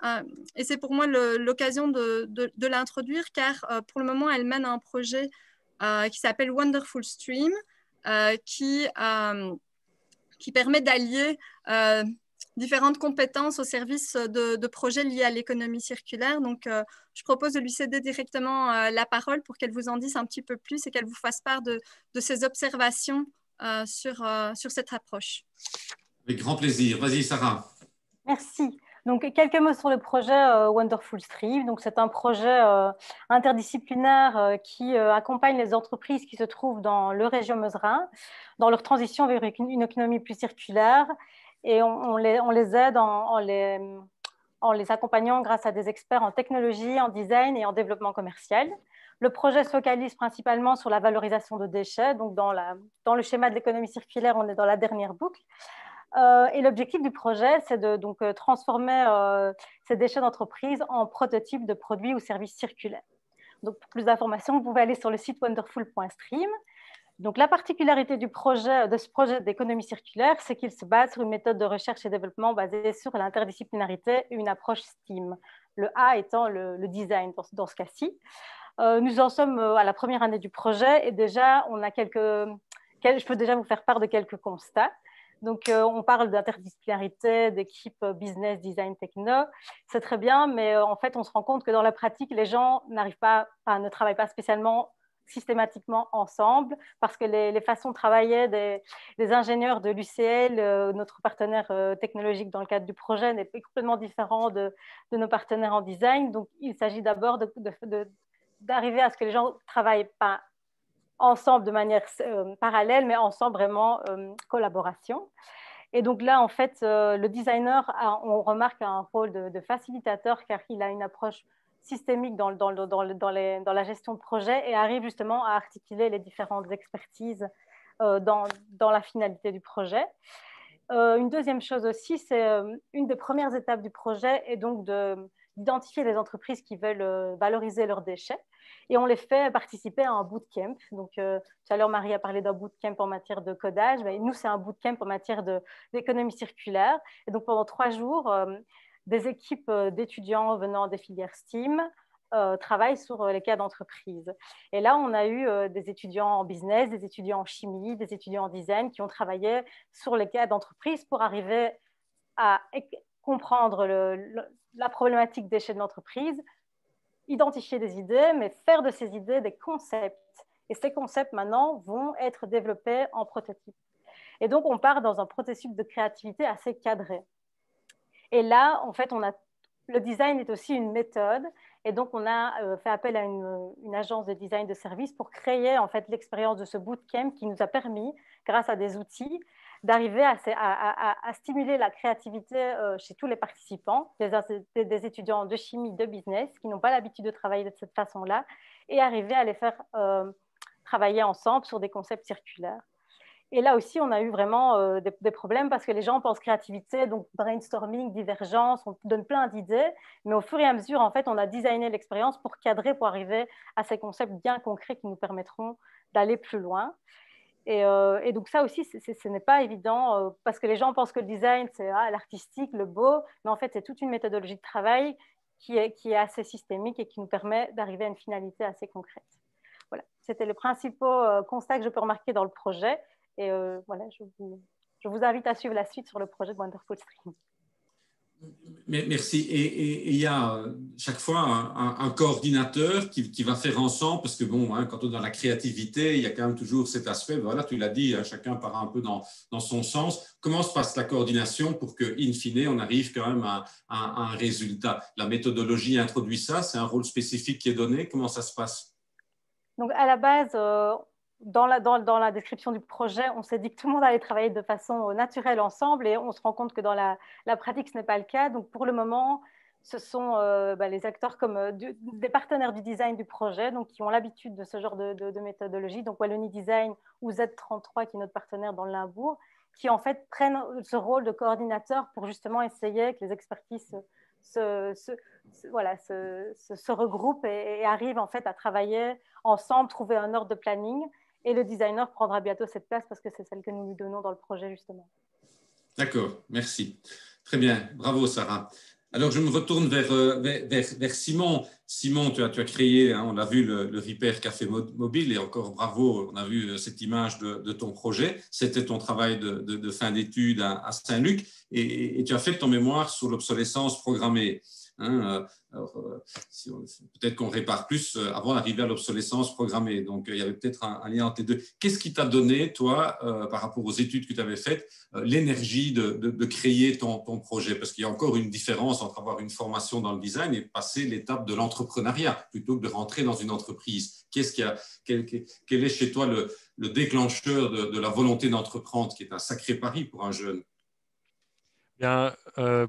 Et c'est pour moi l'occasion de l'introduire car pour le moment, elle mène un projet qui s'appelle Wonderful Stream qui permet d'allier différentes compétences au service de projets liés à l'économie circulaire. Donc, je propose de lui céder directement la parole pour qu'elle vous en dise un petit peu plus et qu'elle vous fasse part de ses observations sur cette approche. Avec grand plaisir. Vas-y, Sarah. Merci. Donc, quelques mots sur le projet Wonderful Stream. Donc, c'est un projet interdisciplinaire qui accompagne les entreprises qui se trouvent dans le région Meuse-Rhin dans leur transition vers une économie plus circulaire. Et on les aide en les accompagnant grâce à des experts en technologie, en design et en développement commercial. Le projet se focalise principalement sur la valorisation de déchets. Donc, dans le schéma de l'économie circulaire, on est dans la dernière boucle. Et l'objectif du projet, c'est de transformer ces déchets d'entreprise en prototypes de produits ou services circulaires. Donc, pour plus d'informations, vous pouvez aller sur le site wonderful.stream. Donc, la particularité de ce projet d'économie circulaire, c'est qu'il se base sur une méthode de recherche et développement basée sur l'interdisciplinarité et une approche STEAM. Le A étant le design dans ce cas-ci. Nous en sommes à la première année du projet et déjà, je peux déjà vous faire part de quelques constats. Donc, on parle d'interdisciplinarité, d'équipe business, design, techno. C'est très bien, mais en fait, on se rend compte que dans la pratique, les gens ne travaillent pas spécialement systématiquement ensemble parce que les façons de travailler des ingénieurs de l'UCL, notre partenaire technologique dans le cadre du projet, n'est complètement différent de nos partenaires en design. Donc, il s'agit d'abord d'arriver à ce que les gens ne travaillent pas ensemble de manière parallèle, mais ensemble vraiment collaboration. Et donc là, en fait, le designer, on remarque un rôle de facilitateur car il a une approche systémique dans la gestion de projet et arrive justement à articuler les différentes expertises dans la finalité du projet. Une deuxième chose aussi, c'est une des premières étapes du projet est donc d'identifier les entreprises qui veulent valoriser leurs déchets et on les fait participer à un bootcamp. Donc, tout à l'heure, Marie a parlé d'un bootcamp en matière de codage. Mais nous, c'est un bootcamp en matière d'économie circulaire. Et donc, pendant 3 jours, des équipes d'étudiants venant des filières STEAM travaillent sur les cas d'entreprise. Et là, on a eu des étudiants en business, des étudiants en chimie, des étudiants en design qui ont travaillé sur les cas d'entreprise pour arriver à comprendre la problématique déchets de l'entreprise, identifier des idées, mais faire de ces idées des concepts. Et ces concepts, maintenant, vont être développés en prototype. Et donc, on part dans un processus de créativité assez cadré. Et là, en fait, le design est aussi une méthode. Et donc, on a fait appel à une agence de design de service pour créer en fait, l'expérience de ce bootcamp qui nous a permis, grâce à des outils, d'arriver à stimuler la créativité chez tous les participants, des étudiants de chimie, de business, qui n'ont pas l'habitude de travailler de cette façon-là, et arriver à les faire travailler ensemble sur des concepts circulaires. Et là aussi, on a eu vraiment des problèmes parce que les gens pensent créativité, donc brainstorming, divergence, on donne plein d'idées, mais au fur et à mesure, en fait, on a designé l'expérience pour cadrer, pour arriver à ces concepts bien concrets qui nous permettront d'aller plus loin. Et donc ça aussi, ce n'est pas évident parce que les gens pensent que le design, c'est l'artistique, le beau, mais en fait, c'est toute une méthodologie de travail qui est assez systémique et qui nous permet d'arriver à une finalité assez concrète. Voilà, c'était les principaux constats que je peux remarquer dans le projet. Et voilà, je vous invite à suivre la suite sur le projet de Wonderful Stream. Merci. Et il y a chaque fois un coordinateur qui va faire ensemble, parce que bon, hein, quand on est dans la créativité, il y a quand même toujours cet aspect, voilà, tu l'as dit, chacun part un peu dans son sens. Comment se passe la coordination pour que, in fine, on arrive quand même à un résultat? La méthodologie introduit ça, c'est un rôle spécifique qui est donné. Comment ça se passe? Donc, à la base, dans la description du projet, on s'est dit que tout le monde allait travailler de façon naturelle ensemble et on se rend compte que dans la pratique, ce n'est pas le cas. Donc, pour le moment, ce sont les acteurs comme des partenaires du design du projet, donc qui ont l'habitude de ce genre de méthodologie, donc Wallonie Design ou Z33, qui est notre partenaire dans le Limbourg, qui en fait prennent ce rôle de coordinateur pour justement essayer que les expertises se regroupent et arrivent en fait à travailler ensemble, trouver un ordre de planning. Et le designer prendra bientôt cette place parce que c'est celle que nous lui donnons dans le projet, justement. D'accord, merci. Très bien, bravo Sarah. Alors, je me retourne vers Simon. Simon, tu as créé, hein, on a vu le Repair Café Mobile et encore bravo, on a vu cette image de ton projet. C'était ton travail de fin d'études à Saint-Luc et tu as fait ton mémoire sur l'obsolescence programmée. Hein, peut-être qu'on répare plus avant d'arriver à l'obsolescence programmée. Donc, il y avait peut-être un lien entre les deux. Qu'est-ce qui t'a donné, toi, par rapport aux études que tu avais faites, l'énergie de créer ton projet? Parce qu'il y a encore une différence entre avoir une formation dans le design et passer l'étape de l'entrepreneuriat plutôt que de rentrer dans une entreprise. Quel est chez toi le déclencheur de la volonté d'entreprendre, qui est un sacré pari pour un jeune? Bien,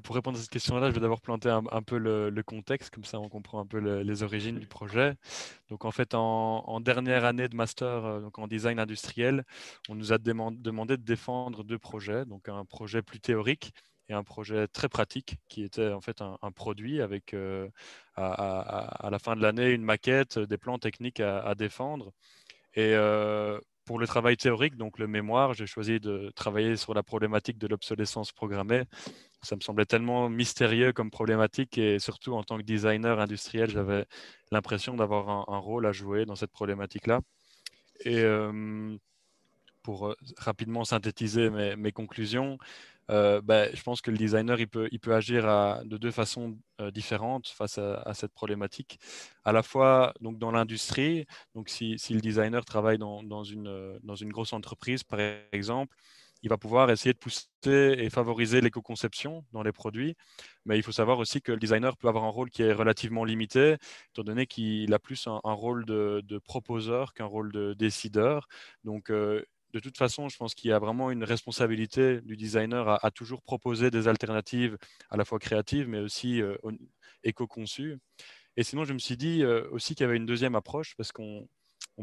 pour répondre à cette question-là, je vais d'abord planter un peu le contexte, comme ça on comprend un peu les origines du projet. Donc en fait, en dernière année de master donc en design industriel, on nous a demandé de défendre deux projets, donc un projet plus théorique et un projet très pratique qui était en fait un produit avec à la fin de l'année une maquette, des plans techniques à défendre. Et pour le travail théorique, donc le mémoire, j'ai choisi de travailler sur la problématique de l'obsolescence programmée. Ça me semblait tellement mystérieux comme problématique et surtout en tant que designer industriel, j'avais l'impression d'avoir un rôle à jouer dans cette problématique-là. Et pour rapidement synthétiser mes conclusions, je pense que le designer il peut agir de deux façons différentes face à cette problématique. À la fois donc dans l'industrie, donc si le designer travaille dans une grosse entreprise par exemple, il va pouvoir essayer de pousser et favoriser l'éco-conception dans les produits, mais il faut savoir aussi que le designer peut avoir un rôle qui est relativement limité, étant donné qu'il a plus un rôle de proposeur qu'un rôle de décideur. Donc de toute façon, je pense qu'il y a vraiment une responsabilité du designer à toujours proposer des alternatives à la fois créatives, mais aussi éco-conçues. Et sinon, je me suis dit aussi qu'il y avait une deuxième approche, parce qu'on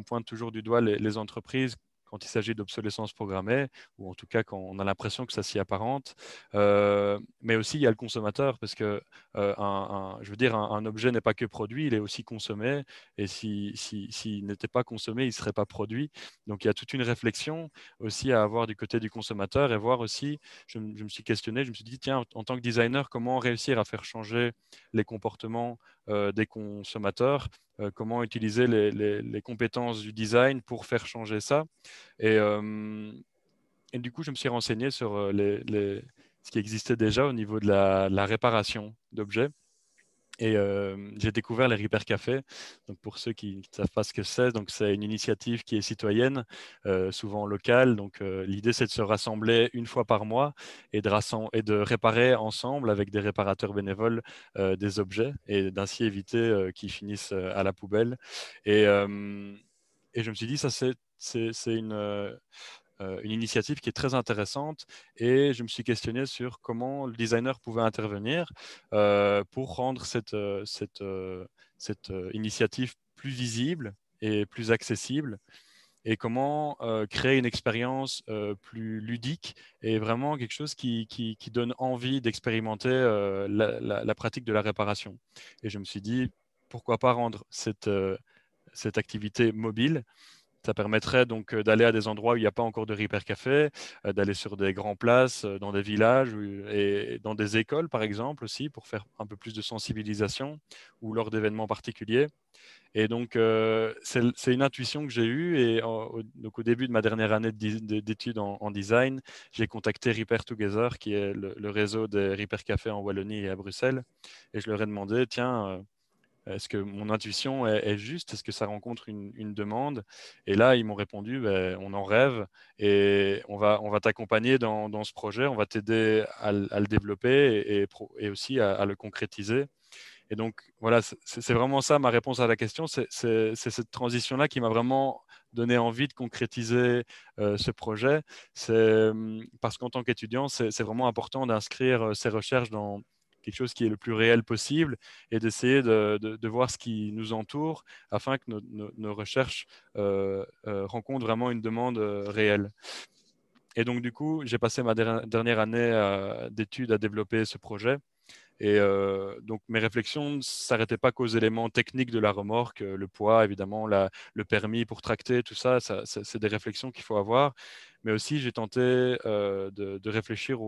pointe toujours du doigt les entreprises quand il s'agit d'obsolescence programmée, ou en tout cas quand on a l'impression que ça s'y apparente. Mais aussi, il y a le consommateur, parce que je veux dire, un objet n'est pas que produit, il est aussi consommé, et s'il n'était pas consommé, il ne serait pas produit. Donc, il y a toute une réflexion aussi à avoir du côté du consommateur, et voir aussi, je me suis questionné, je me suis dit, tiens, en tant que designer, comment réussir à faire changer les comportements des consommateurs, comment utiliser les compétences du design pour faire changer ça. Et du coup, je me suis renseigné sur ce qui existait déjà au niveau de la réparation d'objets. Et j'ai découvert les Repair Café. Donc pour ceux qui ne savent pas ce que c'est une initiative qui est citoyenne, souvent locale. Donc l'idée, c'est de se rassembler une fois par mois et de réparer ensemble avec des réparateurs bénévoles des objets et d'ainsi éviter qu'ils finissent à la poubelle. Et je me suis dit, ça c'est une initiative qui est très intéressante et je me suis questionné sur comment le designer pouvait intervenir pour rendre cette initiative plus visible et plus accessible et comment créer une expérience plus ludique et vraiment quelque chose qui donne envie d'expérimenter la pratique de la réparation. Et je me suis dit, pourquoi pas rendre cette activité mobile. Ça permettrait donc d'aller à des endroits où il n'y a pas encore de Repair Café, d'aller sur des grandes places, dans des villages et dans des écoles, par exemple, aussi, pour faire un peu plus de sensibilisation ou lors d'événements particuliers. Et donc, c'est une intuition que j'ai eue. Et donc, au début de ma dernière année d'études en design, j'ai contacté Repair Together, qui est le réseau des Repair Café en Wallonie et à Bruxelles. Et je leur ai demandé, tiens, est-ce que mon intuition est juste? Est-ce que ça rencontre une demande? Et là, ils m'ont répondu, ben, on en rêve et on va t'accompagner dans ce projet, on va t'aider à le développer et aussi à le concrétiser. Et donc, voilà, c'est vraiment ça ma réponse à la question. C'est cette transition-là qui m'a vraiment donné envie de concrétiser ce projet. C'est parce qu'en tant qu'étudiant, c'est vraiment important d'inscrire ses recherches dans quelque chose qui est le plus réel possible et d'essayer de voir ce qui nous entoure afin que nos recherches rencontrent vraiment une demande réelle. Et donc, du coup, j'ai passé ma dernière année d'études à développer ce projet. Et donc, mes réflexions ne s'arrêtaient pas qu'aux éléments techniques de la remorque, le poids, évidemment, le permis pour tracter, tout ça, c'est des réflexions qu'il faut avoir. Mais aussi, j'ai tenté de réfléchir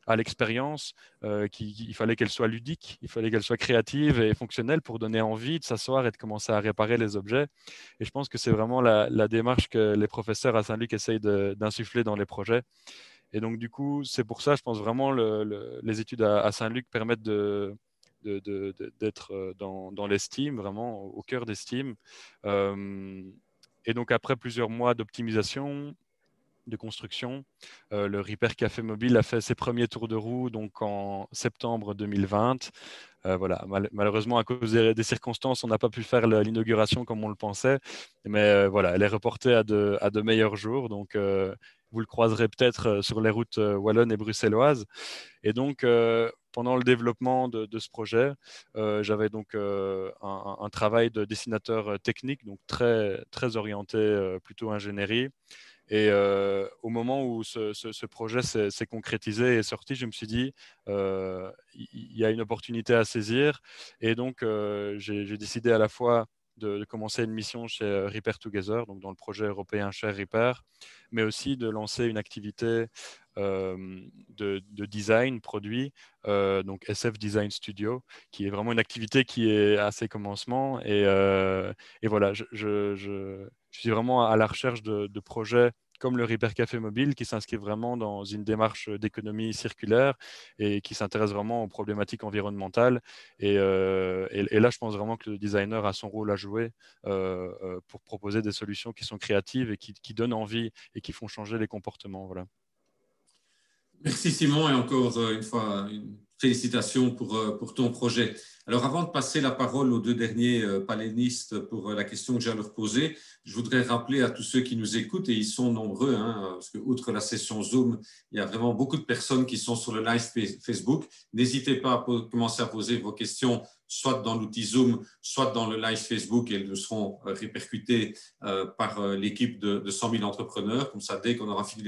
à l'expérience, il fallait qu'elle soit ludique, il fallait qu'elle soit créative et fonctionnelle pour donner envie de s'asseoir et de commencer à réparer les objets. Et je pense que c'est vraiment la démarche que les professeurs à Saint-Luc essayent d'insuffler dans les projets. Et donc, du coup, c'est pour ça, je pense vraiment, les études à Saint-Luc permettent d'être dans l'estime, vraiment au cœur d'estime. Et donc, après plusieurs mois d'optimisation, de construction, le Repair Café Mobile a fait ses premiers tours de roue donc en septembre 2020. Voilà, malheureusement, à cause des circonstances, on n'a pas pu faire l'inauguration comme on le pensait. Mais voilà, elle est reportée à de meilleurs jours. Donc, vous le croiserez peut-être sur les routes wallonnes et bruxelloises. Et donc, pendant le développement de ce projet, j'avais donc un travail de dessinateur technique, donc très, très orienté plutôt ingénierie. Et au moment où ce projet s'est concrétisé et est sorti, je me suis dit, il y a une opportunité à saisir. Et donc, j'ai décidé à la fois de commencer une mission chez Repair Together, donc dans le projet européen Share Repair, mais aussi de lancer une activité de design produit, donc SF Design Studio, qui est vraiment une activité qui est à ses commencements. Et voilà, je suis vraiment à la recherche de projets comme le Repair Café Mobile, qui s'inscrit vraiment dans une démarche d'économie circulaire et qui s'intéresse vraiment aux problématiques environnementales. Et là, je pense vraiment que le designer a son rôle à jouer pour proposer des solutions qui sont créatives et qui donnent envie et qui font changer les comportements. Voilà. Merci Simon et encore une fois, une félicitation pour ton projet. Alors avant de passer la parole aux deux derniers panélistes pour la question que j'ai à leur poser, je voudrais rappeler à tous ceux qui nous écoutent, et ils sont nombreux, hein, parce que outre la session Zoom, il y a vraiment beaucoup de personnes qui sont sur le live Facebook. N'hésitez pas à commencer à poser vos questions, soit dans l'outil Zoom, soit dans le live Facebook, et elles seront répercutées par l'équipe de 100 000 entrepreneurs. Comme ça, dès qu'on aura fini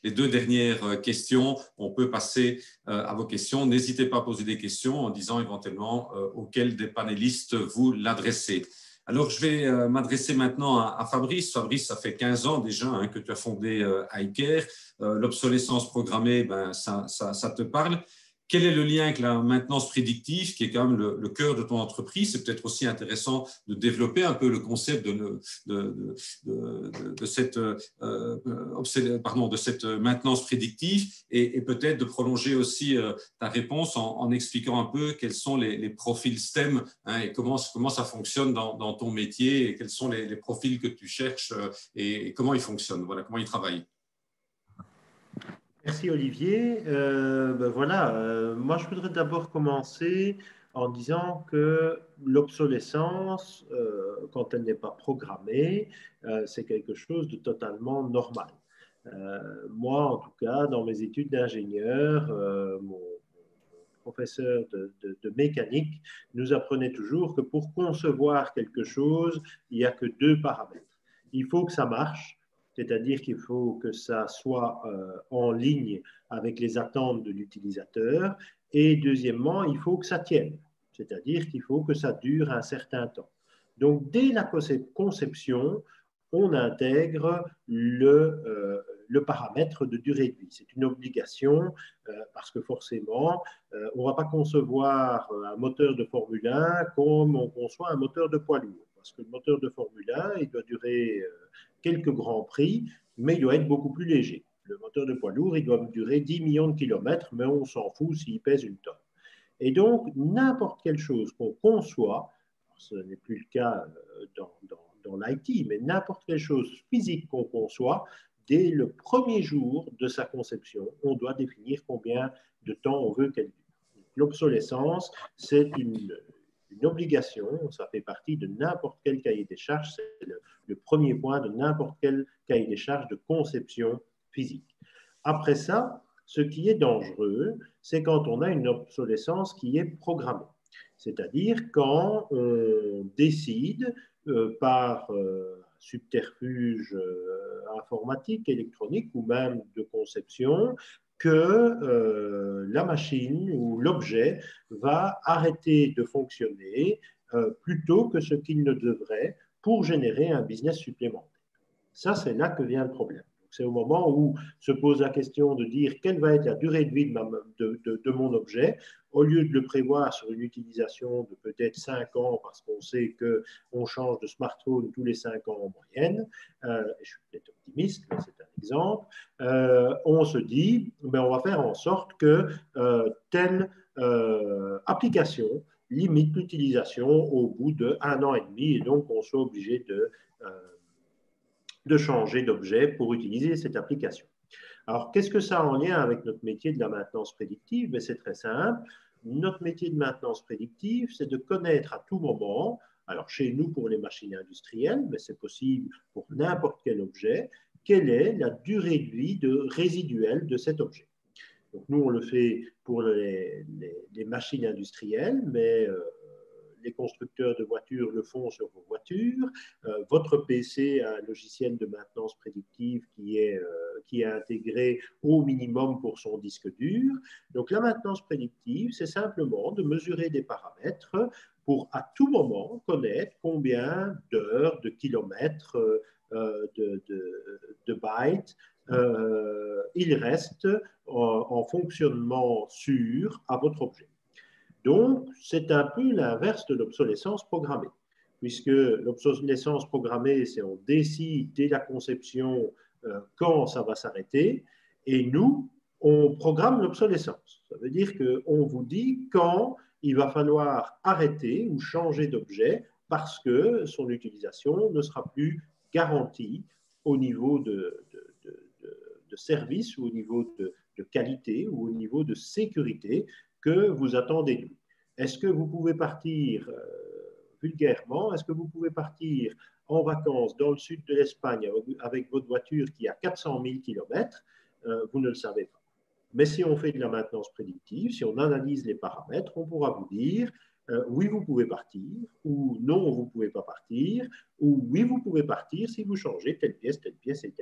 les deux dernières questions, on peut passer à vos questions. N'hésitez pas à poser des questions en disant éventuellement auquel des panélistes vous l'adressez. Alors, je vais m'adresser maintenant à Fabrice. Fabrice, ça fait 15 ans déjà hein, que tu as fondé iCare. L'obsolescence programmée, ben, ça te parle. Quel est le lien avec la maintenance prédictive, qui est quand même le cœur de ton entreprise? C'est peut-être aussi intéressant de développer un peu le concept de cette maintenance prédictive et peut-être de prolonger aussi ta réponse en expliquant un peu quels sont les profils STEM hein, et comment ça fonctionne dans ton métier et quels sont les profils que tu cherches et comment ils fonctionnent, voilà, comment ils travaillent. Merci Olivier. Voilà, moi je voudrais d'abord commencer en disant que l'obsolescence, quand elle n'est pas programmée, c'est quelque chose de totalement normal. Moi, en tout cas, dans mes études d'ingénieur, mon professeur de mécanique nous apprenait toujours que pour concevoir quelque chose, il n'y a que deux paramètres. Il faut que ça marche, c'est-à-dire qu'il faut que ça soit en ligne avec les attentes de l'utilisateur. Et deuxièmement, il faut que ça tienne, c'est-à-dire qu'il faut que ça dure un certain temps. Donc, dès la conception, on intègre le paramètre de durée de vie. C'est une obligation parce que forcément, on ne va pas concevoir un moteur de Formule 1 comme on conçoit un moteur de poids lourd. Parce que le moteur de Formule 1, il doit durer quelques grands prix, mais il doit être beaucoup plus léger. Le moteur de poids lourd, il doit durer 10 millions de kilomètres, mais on s'en fout s'il pèse une tonne. Et donc, n'importe quelle chose qu'on conçoit, ce n'est plus le cas dans l'IT, mais n'importe quelle chose physique qu'on conçoit, dès le premier jour de sa conception, on doit définir combien de temps on veut qu'elle dure. L'obsolescence, c'est une obligation, ça fait partie de n'importe quel cahier des charges, c'est le premier point de n'importe quel cahier des charges de conception physique. Après ça, ce qui est dangereux, c'est quand on a une obsolescence qui est programmée. C'est-à-dire quand on décide par subterfuge informatique, électronique ou même de conception que la machine ou l'objet va arrêter de fonctionner plutôt que ce qu'il ne devrait pour générer un business supplémentaire. Ça, c'est là que vient le problème. C'est au moment où se pose la question de dire quelle va être la durée de vie de mon objet, au lieu de le prévoir sur une utilisation de peut-être 5 ans, parce qu'on sait qu'on change de smartphone tous les 5 ans en moyenne, je suis peut-être optimiste, mais c'est un exemple, on se dit, ben, on va faire en sorte que telle application limite l'utilisation au bout d'1 an et demi, et donc on soit obligé de changer d'objet pour utiliser cette application. Alors, qu'est-ce que ça a en lien avec notre métier de la maintenance prédictive? Ben, c'est très simple. Notre métier de maintenance prédictive, c'est de connaître à tout moment, alors chez nous pour les machines industrielles, mais c'est possible pour n'importe quel objet, quelle est la durée de vie résiduelle de cet objet. Donc, nous, on le fait pour les machines industrielles, mais les constructeurs de voitures le font sur vos voitures. Votre PC a un logiciel de maintenance prédictive qui est intégré au minimum pour son disque dur. Donc, la maintenance prédictive, c'est simplement de mesurer des paramètres pour à tout moment connaître combien d'heures, de kilomètres, de bytes il reste en fonctionnement sûr à votre objet. Donc, c'est un peu l'inverse de l'obsolescence programmée, puisque l'obsolescence programmée, c'est on décide dès la conception quand ça va s'arrêter, et nous, on programme l'obsolescence. Ça veut dire qu'on vous dit quand il va falloir arrêter ou changer d'objet parce que son utilisation ne sera plus garantie au niveau de service ou au niveau de qualité ou au niveau de sécurité que vous attendez de lui. Est-ce que vous pouvez partir, vulgairement, est-ce que vous pouvez partir en vacances dans le sud de l'Espagne avec votre voiture qui a 400 000 km? Vous ne le savez pas. Mais si on fait de la maintenance prédictive, si on analyse les paramètres, on pourra vous dire oui, vous pouvez partir, ou non, vous ne pouvez pas partir, ou oui, vous pouvez partir si vous changez telle pièce et telle pièce.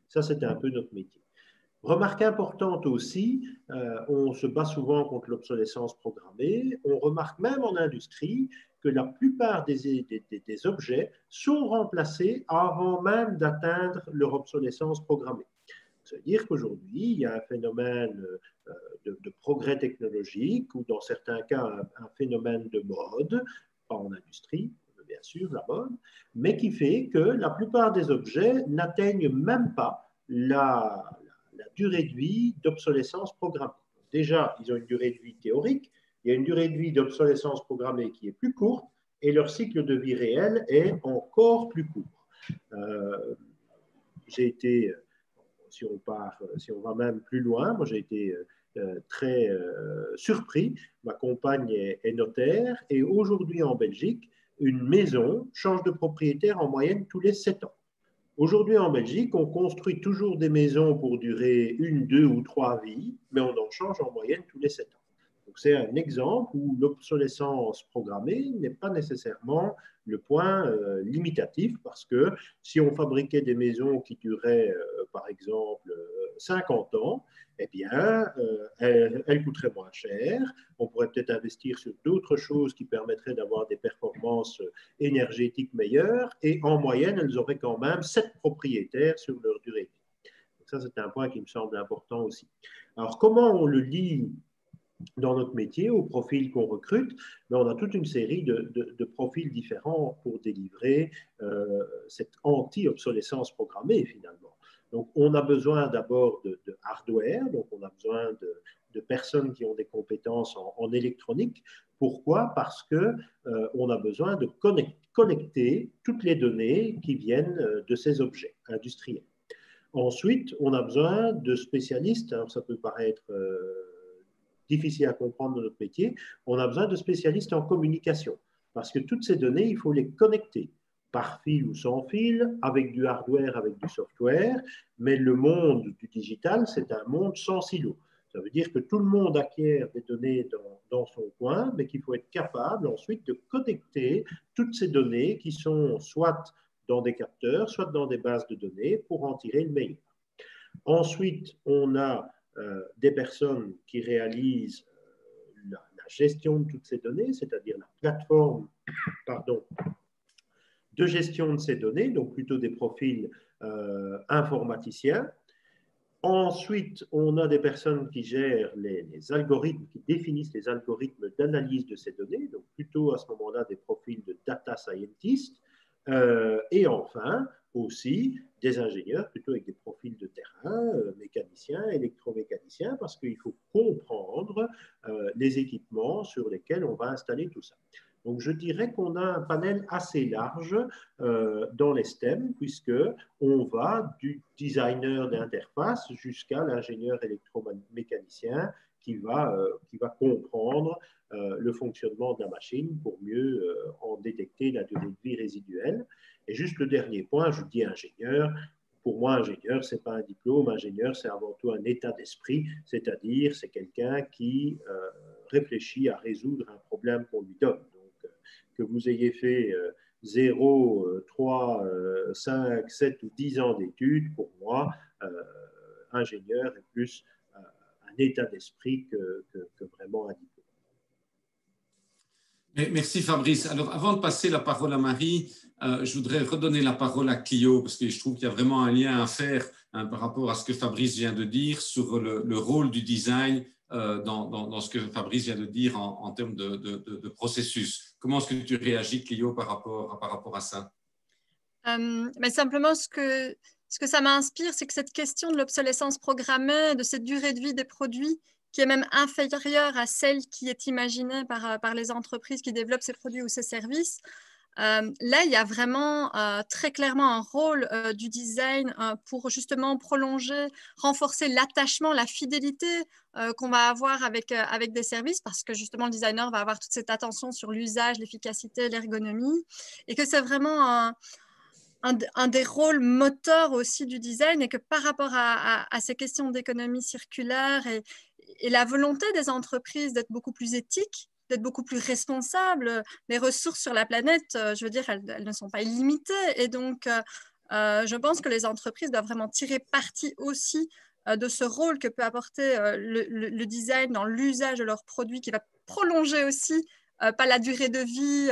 Ça, c'est un peu notre métier. Remarque importante aussi, on se bat souvent contre l'obsolescence programmée. On remarque même en industrie que la plupart des objets sont remplacés avant même d'atteindre leur obsolescence programmée. Ça veut dire qu'aujourd'hui, il y a un phénomène de progrès technologique ou dans certains cas un phénomène de mode, pas en industrie, bien sûr, la mode, mais qui fait que la plupart des objets n'atteignent même pas la durée de vie d'obsolescence programmée. Déjà, ils ont une durée de vie théorique, il y a une durée de vie d'obsolescence programmée qui est plus courte et leur cycle de vie réel est encore plus court. J'ai été, si on va même plus loin, moi j'ai été très surpris. Ma compagne est notaire et aujourd'hui en Belgique, une maison change de propriétaire en moyenne tous les 7 ans. Aujourd'hui, en Belgique, on construit toujours des maisons pour durer 1, 2 ou 3 vies, mais on en change en moyenne tous les 7 ans. Donc, c'est un exemple où l'obsolescence programmée n'est pas nécessairement le point limitatif, parce que si on fabriquait des maisons qui duraient, par exemple, 50 ans, eh bien, elles coûteraient moins cher. On pourrait peut-être investir sur d'autres choses qui permettraient d'avoir des performances énergétiques meilleures, et en moyenne, elles auraient quand même 7 propriétaires sur leur durée de vie. Donc ça, c'est un point qui me semble important aussi. Alors, comment on le lit dans notre métier, au profil qu'on recrute? Mais on a toute une série de profils différents pour délivrer cette anti-obsolescence programmée, finalement. Donc, on a besoin d'abord de hardware, donc on a besoin de personnes qui ont des compétences en électronique. Pourquoi? Parce qu'on a besoin de connecter toutes les données qui viennent de ces objets industriels. Ensuite, on a besoin de spécialistes, alors ça peut paraître difficile à comprendre dans notre métier, on a besoin de spécialistes en communication, parce que toutes ces données, il faut les connecter par fil ou sans fil, avec du hardware, avec du software, mais le monde du digital, c'est un monde sans silo. Ça veut dire que tout le monde acquiert des données dans son coin, mais qu'il faut être capable ensuite de connecter toutes ces données qui sont soit dans des capteurs, soit dans des bases de données pour en tirer le meilleur. Ensuite, on a des personnes qui réalisent la gestion de toutes ces données, c'est-à-dire la plateforme de gestion de ces données, donc plutôt des profils informaticiens. Ensuite, on a des personnes qui gèrent les algorithmes, qui définissent les algorithmes d'analyse de ces données, donc plutôt à ce moment-là des profils de data scientists. Et enfin, aussi des ingénieurs, plutôt avec des profils de terrain, mécaniciens, électromécaniciens, parce qu'il faut comprendre les équipements sur lesquels on va installer tout ça. Donc, je dirais qu'on a un panel assez large dans les STEM, puisqu'on va du designer d'interface jusqu'à l'ingénieur électromécanicien qui va comprendre le fonctionnement de la machine pour mieux en détecter la durée de vie résiduelle. Et juste le dernier point, je dis ingénieur. Pour moi, ingénieur, ce n'est pas un diplôme. Ingénieur, c'est avant tout un état d'esprit, c'est-à-dire c'est quelqu'un qui réfléchit à résoudre un problème qu'on lui donne. Donc, que vous ayez fait 0, 3, 5, 7 ou 10 ans d'études, pour moi, ingénieur est plus un état d'esprit que vraiment un diplôme. Merci Fabrice. Alors, avant de passer la parole à Marie, je voudrais redonner la parole à Clio, parce que je trouve qu'il y a vraiment un lien à faire par rapport à ce que Fabrice vient de dire sur le rôle du design dans ce que Fabrice vient de dire en termes de processus. Comment est-ce que tu réagis, Clio, par rapport à ça? Mais simplement, ce que ça m'inspire, c'est que cette question de l'obsolescence programmée, de cette durée de vie des produits, qui est même inférieure à celle qui est imaginée par les entreprises qui développent ces produits ou ces services. Là, il y a vraiment très clairement un rôle du design pour justement prolonger, renforcer l'attachement, la fidélité qu'on va avoir avec des services, parce que justement, le designer va avoir toute cette attention sur l'usage, l'efficacité, l'ergonomie, et que c'est vraiment un des rôles moteurs aussi du design, et que par rapport à ces questions d'économie circulaire et la volonté des entreprises d'être beaucoup plus éthiques, d'être beaucoup plus responsables, les ressources sur la planète, je veux dire, elles ne sont pas illimitées. Et donc, je pense que les entreprises doivent vraiment tirer parti aussi de ce rôle que peut apporter le design dans l'usage de leurs produits, qui va prolonger aussi, pas la durée de vie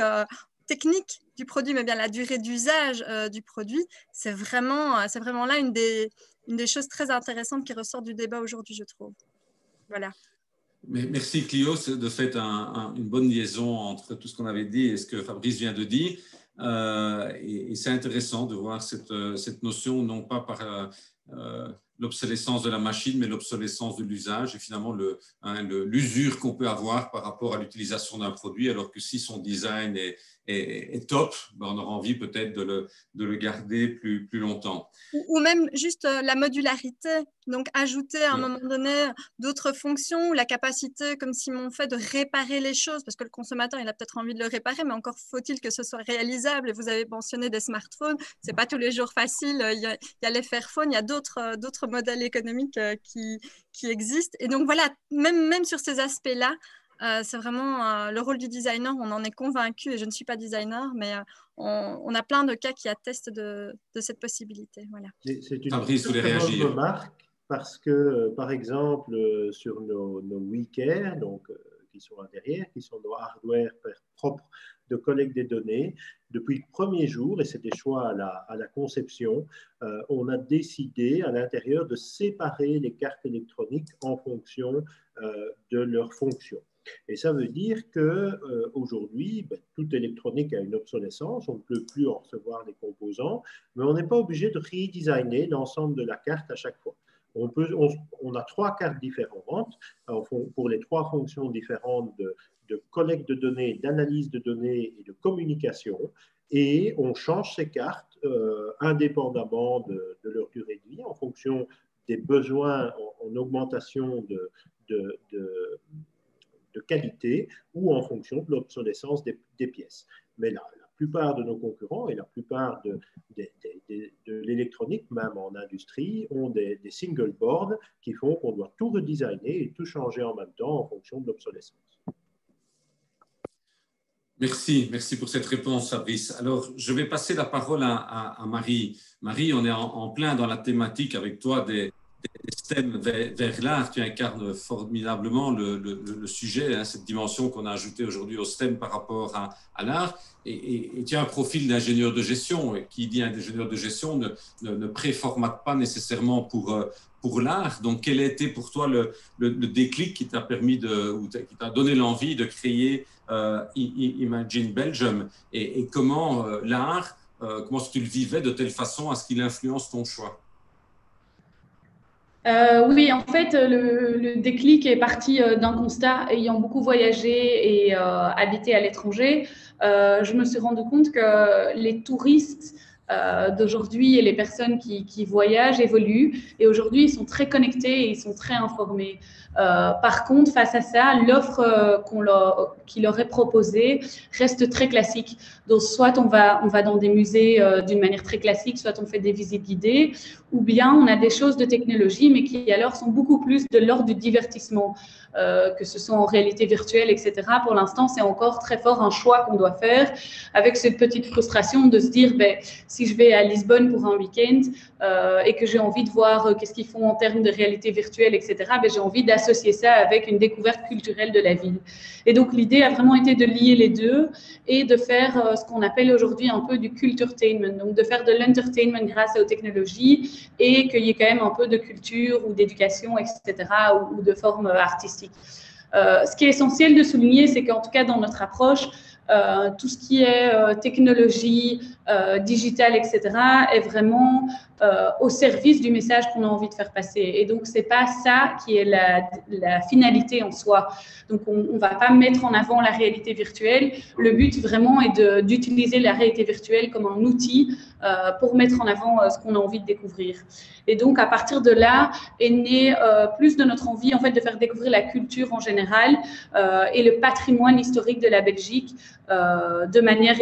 technique du produit, mais bien la durée d'usage du produit. C'est vraiment là une des choses très intéressantes qui ressort du débat aujourd'hui, je trouve. Voilà. Merci Clio de fait une bonne liaison entre tout ce qu'on avait dit et ce que Fabrice vient de dire. Et c'est intéressant de voir cette notion, non pas l'obsolescence de la machine, mais l'obsolescence de l'usage et finalement l'usure qu'on peut avoir par rapport à l'utilisation d'un produit, alors que si son design est top, ben on aura envie peut-être de le garder plus longtemps. Ou même juste la modularité, donc ajouter à un moment donné d'autres fonctions, la capacité, comme Simon fait, de réparer les choses, parce que le consommateur, il a peut-être envie de le réparer, mais encore faut-il que ce soit réalisable. Et vous avez mentionné des smartphones, c'est pas tous les jours facile, il y a les Fairphone, il y a d'autres modèles économiques qui existent. Et donc voilà, même sur ces aspects-là, c'est vraiment le rôle du designer, on en est convaincu, et je ne suis pas designer, mais on a plein de cas qui attestent de cette possibilité. Voilà. C'est une très bonne remarque parce que, par exemple, sur nos WeCare, donc, qui sont là derrière, qui sont nos hardware propres de collecte des données, depuis le premier jour, et c'est des choix à la conception, on a décidé à l'intérieur de séparer les cartes électroniques en fonction de leur fonction. Et ça veut dire qu'aujourd'hui, toute électronique a une obsolescence, on ne peut plus en recevoir les composants, mais on n'est pas obligé de redesigner l'ensemble de la carte à chaque fois. On a 3 cartes différentes pour les 3 fonctions différentes de collecte de données, d'analyse de données et de communication, et on change ces cartes indépendamment de leur durée de vie en fonction des besoins en augmentation de qualité ou en fonction de l'obsolescence des pièces. Mais la plupart de nos concurrents et la plupart de l'électronique, même en industrie, ont des single boards qui font qu'on doit tout redesigner et tout changer en même temps en fonction de l'obsolescence. Merci pour cette réponse, Fabrice. Alors, je vais passer la parole à Marie. Marie, on est en plein dans la thématique avec toi des STEM vers l'art. Tu incarnes formidablement le sujet, hein, cette dimension qu'on a ajoutée aujourd'hui au STEM par rapport à l'art. Et tu as un profil d'ingénieur de gestion. Et qui dit ingénieur de gestion ne préformate pas nécessairement pour l'art. Donc, quel a été pour toi le déclic qui t'a permis ou qui t'a donné l'envie de créer Imagine Belgium et comment l'art, comment est-ce que tu le vivais de telle façon à ce qu'il influence ton choix? Oui, en fait, le déclic est parti d'un constat. Ayant beaucoup voyagé et habité à l'étranger, je me suis rendu compte que les touristes d'aujourd'hui et les personnes qui voyagent évoluent. Et aujourd'hui, ils sont très connectés et ils sont très informés. Par contre, face à ça, l'offre qui leur est proposée reste très classique. Donc, soit on va dans des musées d'une manière très classique, soit on fait des visites guidées, ou bien on a des choses de technologie, mais qui alors sont beaucoup plus de l'ordre du divertissement, que ce soit en réalité virtuelle, etc. Pour l'instant, c'est encore très fort un choix qu'on doit faire, avec cette petite frustration de se dire, si je vais à Lisbonne pour un week-end et que j'ai envie de voir qu'est-ce qu'ils font en termes de réalité virtuelle, etc., j'ai envie d'associer ça avec une découverte culturelle de la ville. Et donc, l'idée a vraiment été de lier les deux et de faire ce qu'on appelle aujourd'hui un peu du culturetainment, donc de faire de l'entertainment grâce aux technologies et qu'il y ait quand même un peu de culture ou d'éducation, etc., ou de forme artistique. Ce qui est essentiel de souligner, c'est qu'en tout cas, dans notre approche, tout ce qui est technologie, digitale, etc., est vraiment au service du message qu'on a envie de faire passer. Et donc, ce n'est pas ça qui est la finalité en soi. Donc, on ne va pas mettre en avant la réalité virtuelle. Le but, vraiment, est d'utiliser la réalité virtuelle comme un outil pour mettre en avant ce qu'on a envie de découvrir. Et donc, à partir de là, est né plus de notre envie, en fait, de faire découvrir la culture en général et le patrimoine historique de la Belgique de manière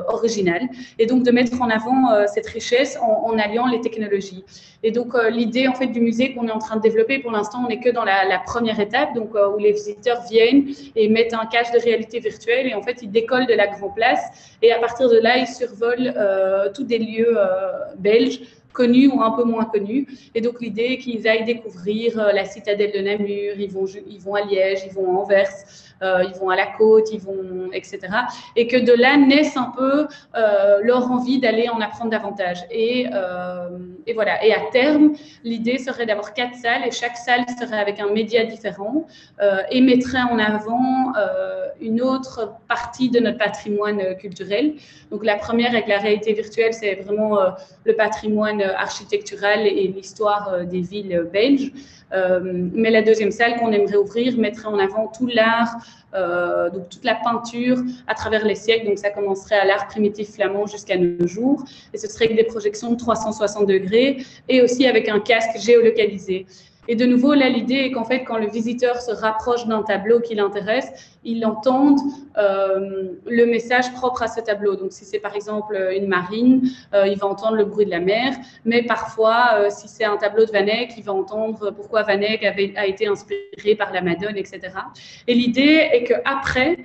originale. Et donc, de mettre en avant cette richesse en alliant les technologies. Et donc, l'idée, en fait, du musée qu'on est en train de développer, pour l'instant, on n'est que dans la première étape, donc où les visiteurs viennent et mettent un casque de réalité virtuelle et, en fait, ils décollent de la Grand Place. Et à partir de là, ils survolent tous des lieux belges, connus ou un peu moins connus. Et donc, l'idée est qu'ils aillent découvrir la citadelle de Namur, ils vont à Liège, ils vont à Anvers, ils vont à la côte, etc. Et que de là naissent un peu leur envie d'aller en apprendre davantage. Et voilà. Et à terme, l'idée serait d'avoir 4 salles et chaque salle serait avec un média différent et mettrait en avant une autre partie de notre patrimoine culturel. Donc, la première avec la réalité virtuelle, c'est vraiment le patrimoine architecturale et l'histoire des villes belges. Mais la deuxième salle qu'on aimerait ouvrir mettrait en avant tout l'art, donc toute la peinture à travers les siècles. Donc ça commencerait à l'art primitif flamand jusqu'à nos jours. Et ce serait avec des projections de 360 degrés et aussi avec un casque géolocalisé. Et de nouveau, là, l'idée est qu'en fait, quand le visiteur se rapproche d'un tableau qui l'intéresse, il entende le message propre à ce tableau. Donc, si c'est par exemple une marine, il va entendre le bruit de la mer. Mais parfois, si c'est un tableau de Van Eyck, il va entendre pourquoi Van Eyck a été inspiré par la Madone, etc. Et l'idée est qu'après,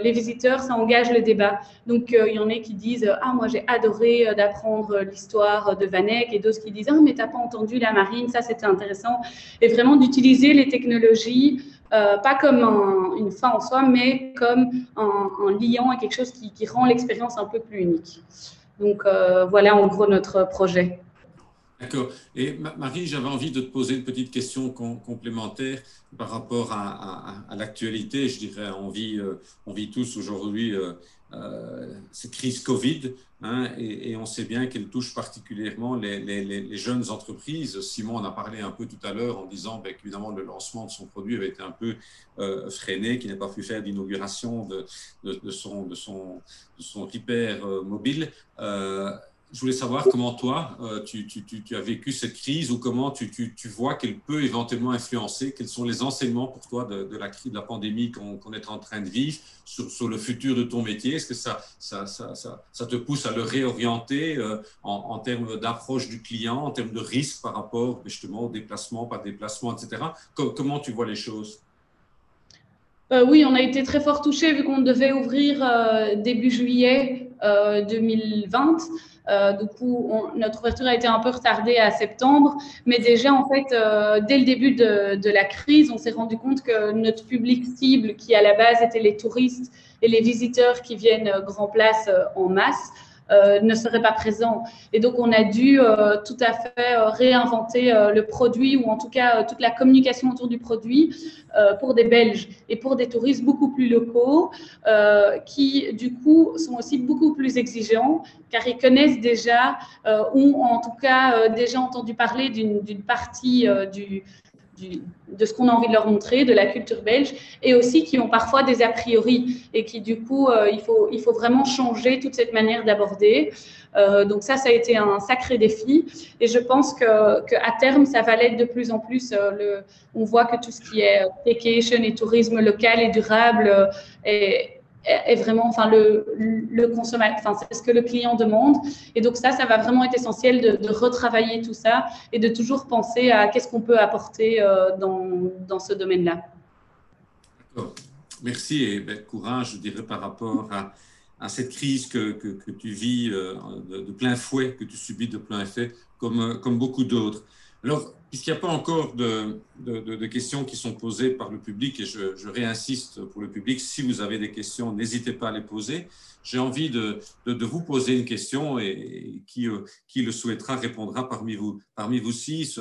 les visiteurs, ça engage le débat. Donc, il y en a qui disent « Ah, moi, j'ai adoré d'apprendre l'histoire de Van Eyck » et d'autres qui disent « Ah, mais t'as pas entendu la marine, ça, c'était intéressant. » Et vraiment d'utiliser les technologies, pas comme une fin en soi, mais comme un liant et quelque chose qui rend l'expérience un peu plus unique. Donc, voilà en gros notre projet. D'accord. Et Marie, j'avais envie de te poser une petite question complémentaire par rapport à l'actualité. Je dirais, on vit tous aujourd'hui cette crise Covid, hein, et on sait bien qu'elle touche particulièrement les jeunes entreprises. Simon en a parlé un peu tout à l'heure en disant qu'évidemment le lancement de son produit avait été un peu freiné, qu'il n'a pas pu faire d'inauguration de son hyper mobile. Je voulais savoir comment toi, tu as vécu cette crise ou comment tu vois qu'elle peut éventuellement influencer. Quels sont les enseignements pour toi de la crise, de la pandémie qu'on est en train de vivre sur le futur de ton métier? Est-ce que ça te pousse à le réorienter en termes d'approche du client, en termes de risque par rapport justement au déplacement, pas déplacement, etc. Comment tu vois les choses? Oui, on a été très fort touchés vu qu'on devait ouvrir début juillet 2020. Du coup, notre ouverture a été un peu retardée à septembre, mais déjà, en fait, dès le début de la crise, on s'est rendu compte que notre public cible, qui à la base étaient les touristes et les visiteurs qui viennent grand place en masse, ne serait pas présent. Et donc, on a dû tout à fait réinventer le produit ou en tout cas toute la communication autour du produit pour des Belges et pour des touristes beaucoup plus locaux qui, du coup, sont aussi beaucoup plus exigeants car ils connaissent déjà ou en tout cas déjà entendu parler d'une partie de ce qu'on a envie de leur montrer, de la culture belge, et aussi qui ont parfois des a priori et qui, du coup, il faut vraiment changer toute cette manière d'aborder. Donc ça a été un sacré défi et je pense qu'à terme, ça va l'être de plus en plus. On voit que tout ce qui est vacation et tourisme local et durable est vraiment, enfin, le consommateur, enfin, c'est ce que le client demande. Et donc ça va vraiment être essentiel de retravailler tout ça et de toujours penser à qu'est-ce qu'on peut apporter dans ce domaine-là. D'accord. Merci et courage, je dirais, par rapport à cette crise que tu vis de plein fouet, que tu subis de plein effet, comme beaucoup d'autres. Alors, puisqu'il n'y a pas encore de questions qui sont posées par le public, et je réinsiste pour le public, si vous avez des questions, n'hésitez pas à les poser. J'ai envie de vous poser une question et qui le souhaitera répondra parmi vous six.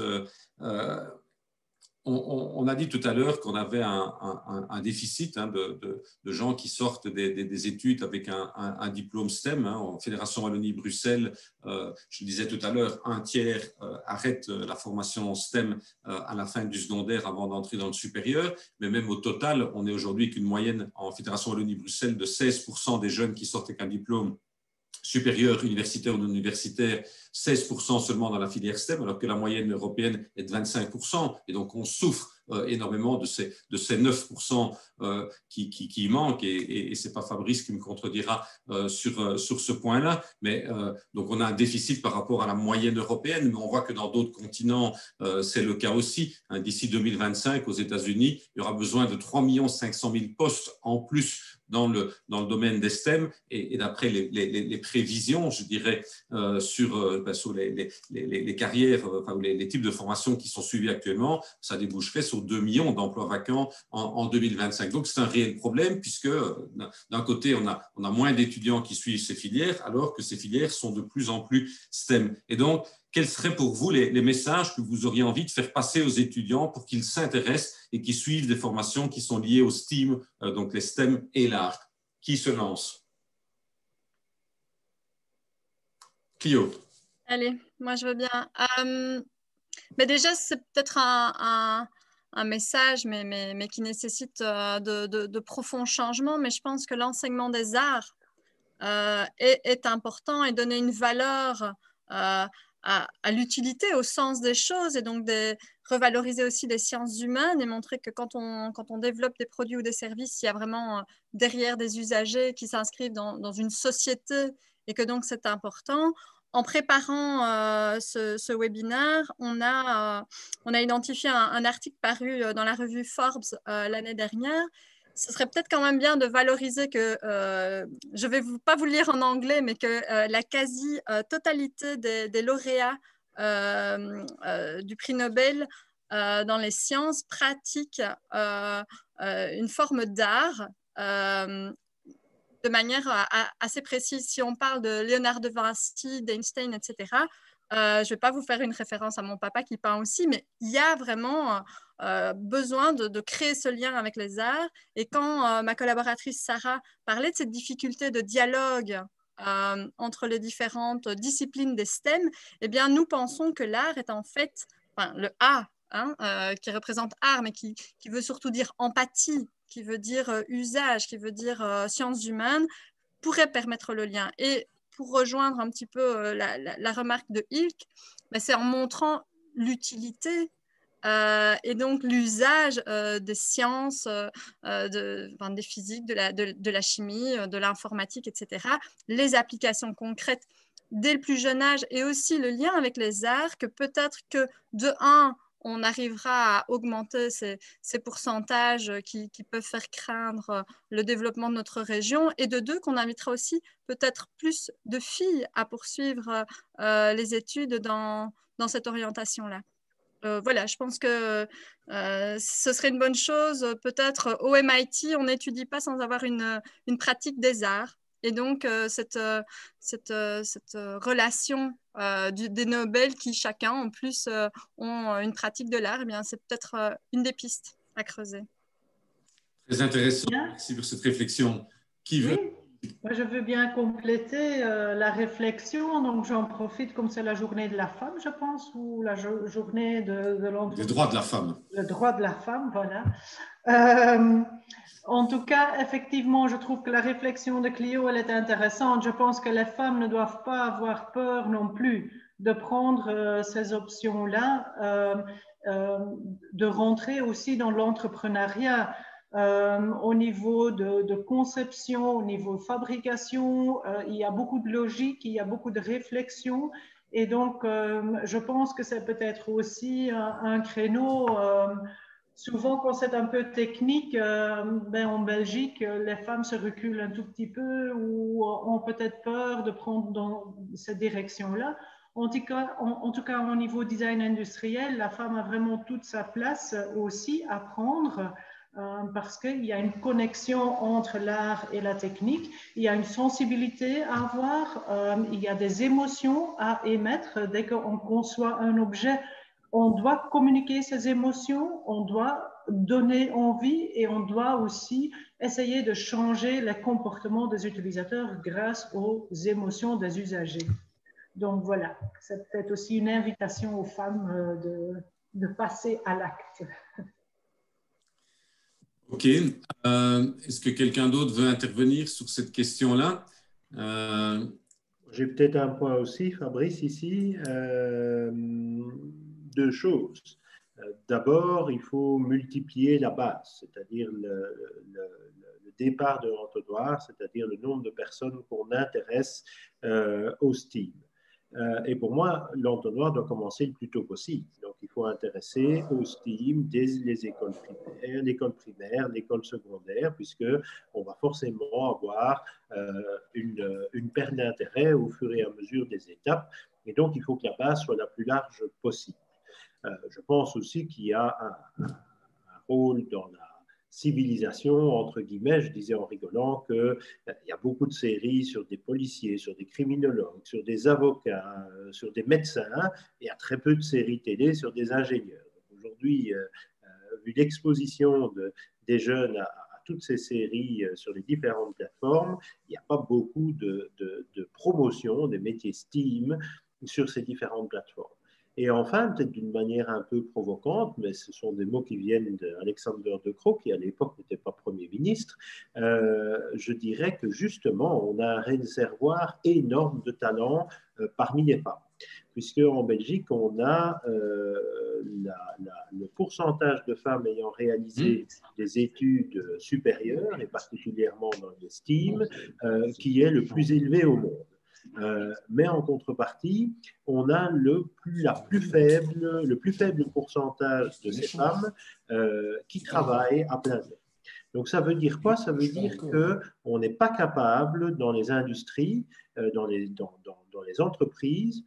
On a dit tout à l'heure qu'on avait un déficit de gens qui sortent des études avec un diplôme STEM. En Fédération Wallonie-Bruxelles, je le disais tout à l'heure, un tiers arrête la formation STEM à la fin du secondaire avant d'entrer dans le supérieur. Mais même au total, on est aujourd'hui qu'une moyenne en Fédération Wallonie-Bruxelles de 16% des jeunes qui sortent avec un diplôme supérieur, universitaire ou non universitaire, 16% seulement dans la filière STEM, alors que la moyenne européenne est de 25%. Et donc, on souffre énormément de ces 9% qui manquent. Et ce n'est pas Fabrice qui me contredira sur ce point-là. Mais donc, on a un déficit par rapport à la moyenne européenne, mais on voit que dans d'autres continents, c'est le cas aussi. D'ici 2025, aux États-Unis, il y aura besoin de 3 500 000 postes en plus dans le domaine des STEM et d'après les prévisions, je dirais, sur les carrières, enfin, les types de formations qui sont suivis actuellement, ça déboucherait sur 2 millions d'emplois vacants en 2025. Donc, c'est un réel problème puisque d'un côté, on a moins d'étudiants qui suivent ces filières alors que ces filières sont de plus en plus STEM. Et donc, quels seraient pour vous les messages que vous auriez envie de faire passer aux étudiants pour qu'ils s'intéressent et qu'ils suivent des formations qui sont liées au STEAM, donc les STEM et l'art? Qui se lance? Clio. Allez, Moi, je veux bien. Mais déjà, c'est peut-être un message, mais qui nécessite de profonds changements. Mais je pense que l'enseignement des arts est important et donner une valeur à l'utilité, au sens des choses, et donc de revaloriser aussi les sciences humaines et montrer que quand on développe des produits ou des services, il y a vraiment derrière des usagers qui s'inscrivent dans une société et que donc c'est important. En préparant ce webinaire, on a identifié un article paru dans la revue Forbes l'année dernière. Ce serait peut-être quand même bien de valoriser que, je ne vais pas vous le lire en anglais, mais que la quasi-totalité des lauréats du prix Nobel dans les sciences pratiquent une forme d'art de manière assez précise. Si on parle de Léonard de Vinci, d'Einstein, etc., je ne vais pas vous faire une référence à mon papa qui peint aussi, mais il y a vraiment besoin de créer ce lien avec les arts. Et quand ma collaboratrice Sarah parlait de cette difficulté de dialogue entre les différentes disciplines des STEM, eh bien, nous pensons que l'art est en fait, enfin, le A, hein, qui représente art, mais qui veut surtout dire empathie, qui veut dire usage, qui veut dire sciences humaines, pourrait permettre le lien. Et pour rejoindre un petit peu la remarque de Ilk, ben, c'est en montrant l'utilité et donc l'usage des sciences, des physiques, de la chimie, de l'informatique, etc., les applications concrètes dès le plus jeune âge et aussi le lien avec les arts, que peut-être que de un, on arrivera à augmenter ces pourcentages qui peuvent faire craindre le développement de notre région, et de deux, qu'on invitera aussi peut-être plus de filles à poursuivre les études dans cette orientation-là. Voilà, je pense que ce serait une bonne chose. Peut-être au MIT, on n'étudie pas sans avoir une pratique des arts. Et donc, cette relation des Nobel qui, chacun, en plus, ont une pratique de l'art, eh bien, c'est peut-être une des pistes à creuser. Très intéressant. Merci pour cette réflexion. Qui veut? Moi, je veux bien compléter la réflexion. Donc, j'en profite, comme c'est la journée de la femme, je pense, ou la journée de l'entreprise. Les droits de la femme. Le droit de la femme, voilà. En tout cas, effectivement, je trouve que la réflexion de Clio, elle est intéressante. Je pense que les femmes ne doivent pas avoir peur non plus de prendre ces options-là, de rentrer aussi dans l'entrepreneuriat. Au niveau de conception, au niveau de fabrication, il y a beaucoup de logique, il y a beaucoup de réflexion, et donc je pense que c'est peut-être aussi un créneau. Souvent, quand c'est un peu technique, en Belgique, les femmes se reculent un tout petit peu ou ont peut-être peur de prendre dans cette direction-là. En tout cas, au niveau design industriel, la femme a vraiment toute sa place aussi à prendre. Parce qu'il y a une connexion entre l'art et la technique, il y a une sensibilité à avoir, il y a des émotions à émettre. Dès qu'on conçoit un objet, on doit communiquer ses émotions, on doit donner envie et on doit aussi essayer de changer les comportements des utilisateurs grâce aux émotions des usagers. Donc voilà, c'est peut-être aussi une invitation aux femmes de passer à l'acte. Ok. Est-ce que quelqu'un d'autre veut intervenir sur cette question-là? J'ai peut-être un point aussi, Fabrice, ici. Deux choses. D'abord, il faut multiplier la base, c'est-à-dire le départ de l'entonnoir, c'est-à-dire le nombre de personnes qu'on intéresse au STEAM. Et pour moi, l'entonnoir doit commencer le plus tôt possible. Donc, il faut intéresser au STEAM dès les écoles primaires, l'école secondaire, puisqu'on va forcément avoir une perte d'intérêt au fur et à mesure des étapes. Et donc, il faut que la base soit la plus large possible. Je pense aussi qu'il y a un rôle dans la civilisation, entre guillemets. Je disais en rigolant qu'il y a beaucoup de séries sur des policiers, sur des criminologues, sur des avocats, sur des médecins, et il y a très peu de séries télé sur des ingénieurs. Aujourd'hui, vu l'exposition des jeunes à toutes ces séries sur les différentes plateformes, il n'y a pas beaucoup de promotion des métiers STEAM sur ces différentes plateformes. Et enfin, peut-être d'une manière un peu provocante, mais ce sont des mots qui viennent d'Alexander De Croo, qui à l'époque n'était pas Premier ministre, je dirais que justement, on a un réservoir énorme de talents parmi les femmes. Puisque en Belgique, on a le pourcentage de femmes ayant réalisé des études supérieures, et particulièrement dans les STEAM, qui est le plus élevé au monde. Mais en contrepartie, on a le plus faible pourcentage de ces femmes qui travaillent à plein temps. Donc ça veut dire quoi? Ça veut dire qu'on n'est pas capable dans les industries, dans les entreprises,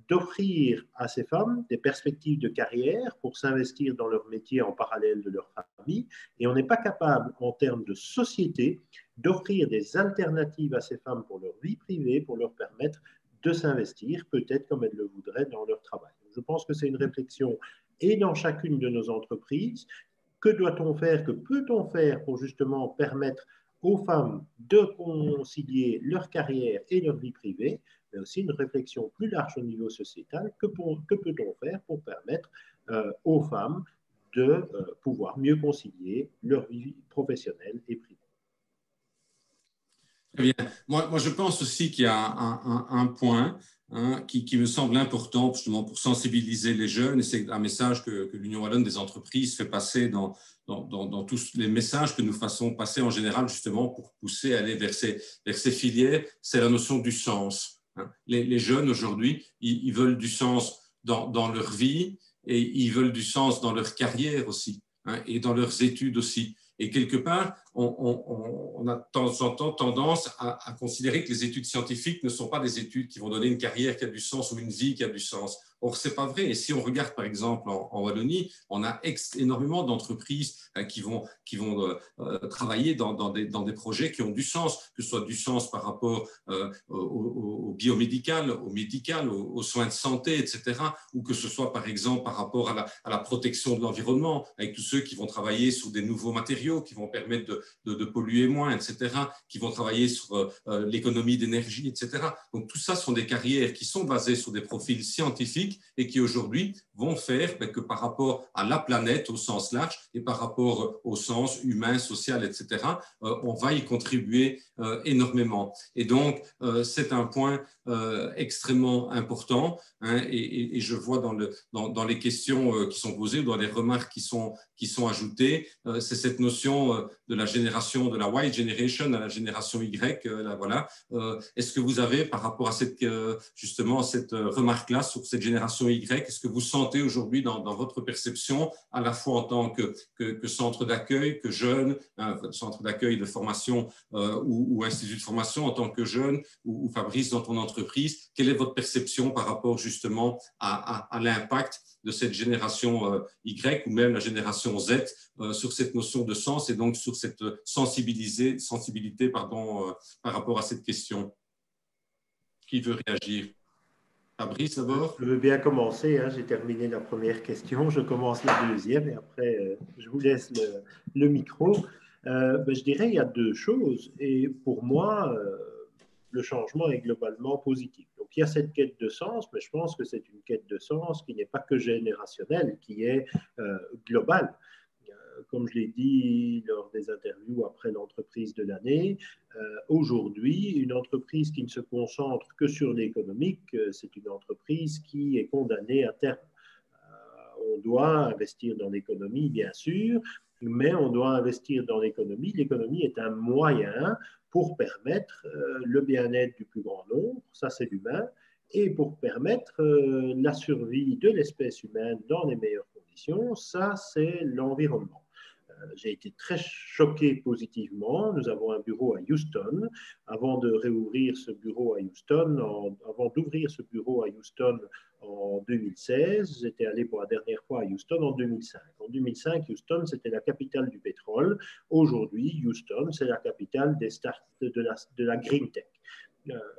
d'offrir à ces femmes des perspectives de carrière pour s'investir dans leur métier en parallèle de leur famille. Et on n'est pas capable, en termes de société, d'offrir des alternatives à ces femmes pour leur vie privée, pour leur permettre de s'investir, peut-être comme elles le voudraient, dans leur travail. Je pense que c'est une réflexion et dans chacune de nos entreprises. Que doit-on faire, que peut-on faire pour justement permettre aux femmes de concilier leur carrière et leur vie privée, mais aussi une réflexion plus large au niveau sociétal. Que peut-on faire pour permettre aux femmes de pouvoir mieux concilier leur vie professionnelle et privée? Très bien. Moi, je pense aussi qu'il y a un point qui me semble important justement pour sensibiliser les jeunes, et c'est un message que l'Union wallonne des entreprises fait passer dans tous les messages que nous faisons passer en général, justement pour pousser à aller vers ces filières, c'est la notion du sens. Les jeunes aujourd'hui, ils veulent du sens dans leur vie, et ils veulent du sens dans leur carrière aussi, et dans leurs études aussi. Et quelque part, on a de temps en temps tendance à considérer que les études scientifiques ne sont pas des études qui vont donner une carrière qui a du sens ou une vie qui a du sens. Or, ce n'est pas vrai. Et si on regarde, par exemple, en Wallonie, on a énormément d'entreprises qui vont travailler dans des projets qui ont du sens, que ce soit du sens par rapport au biomédical, au médical, aux soins de santé, etc., ou que ce soit, par exemple, par rapport à la protection de l'environnement, avec tous ceux qui vont travailler sur des nouveaux matériaux qui vont permettre de polluer moins, etc., qui vont travailler sur l'économie d'énergie, etc. Donc, tout ça sont des carrières qui sont basées sur des profils scientifiques et qui aujourd'hui vont faire que par rapport à la planète au sens large et par rapport au sens humain, social, etc., on va y contribuer énormément. Et donc, c'est un point extrêmement important, et je vois dans les questions qui sont posées, dans les remarques qui sont ajoutées, c'est cette notion de la génération, de la Y generation à la génération Y. Voilà. Est-ce que vous avez, par rapport à justement cette remarque-là sur cette génération Y, est-ce que vous sentez aujourd'hui dans votre perception, à la fois en tant que centre d'accueil, que jeune, centre d'accueil de formation ou institut de formation, en tant que jeune, ou Fabrice, dans ton entreprise, quelle est votre perception par rapport justement à l'impact de cette génération Y ou même la génération Z sur cette notion de sens et donc sur cette sensibilité par rapport à cette question? Qui veut réagir? Fabrice, d'abord. Je veux bien commencer. J'ai terminé la première question. Je commence la deuxième et après, je vous laisse le micro. Je dirais qu'il y a deux choses. Et pour moi, le changement est globalement positif. Donc, il y a cette quête de sens, mais je pense que c'est une quête de sens qui n'est pas que générationnelle, qui est globale. Comme je l'ai dit lors des interviews après l'entreprise de l'année, aujourd'hui, une entreprise qui ne se concentre que sur l'économique, c'est une entreprise qui est condamnée à terme. On doit investir dans l'économie, bien sûr, mais on doit investir dans l'économie. L'économie est un moyen pour permettre le bien-être du plus grand nombre, ça c'est l'humain, et pour permettre la survie de l'espèce humaine dans les meilleures conditions, ça c'est l'environnement. J'ai été très choqué positivement. Nous avons un bureau à Houston. Avant de réouvrir ce bureau à Houston, avant d'ouvrir ce bureau à Houston en 2016, j'étais allé pour la dernière fois à Houston en 2005. En 2005, Houston, c'était la capitale du pétrole. Aujourd'hui, Houston, c'est la capitale de la green tech.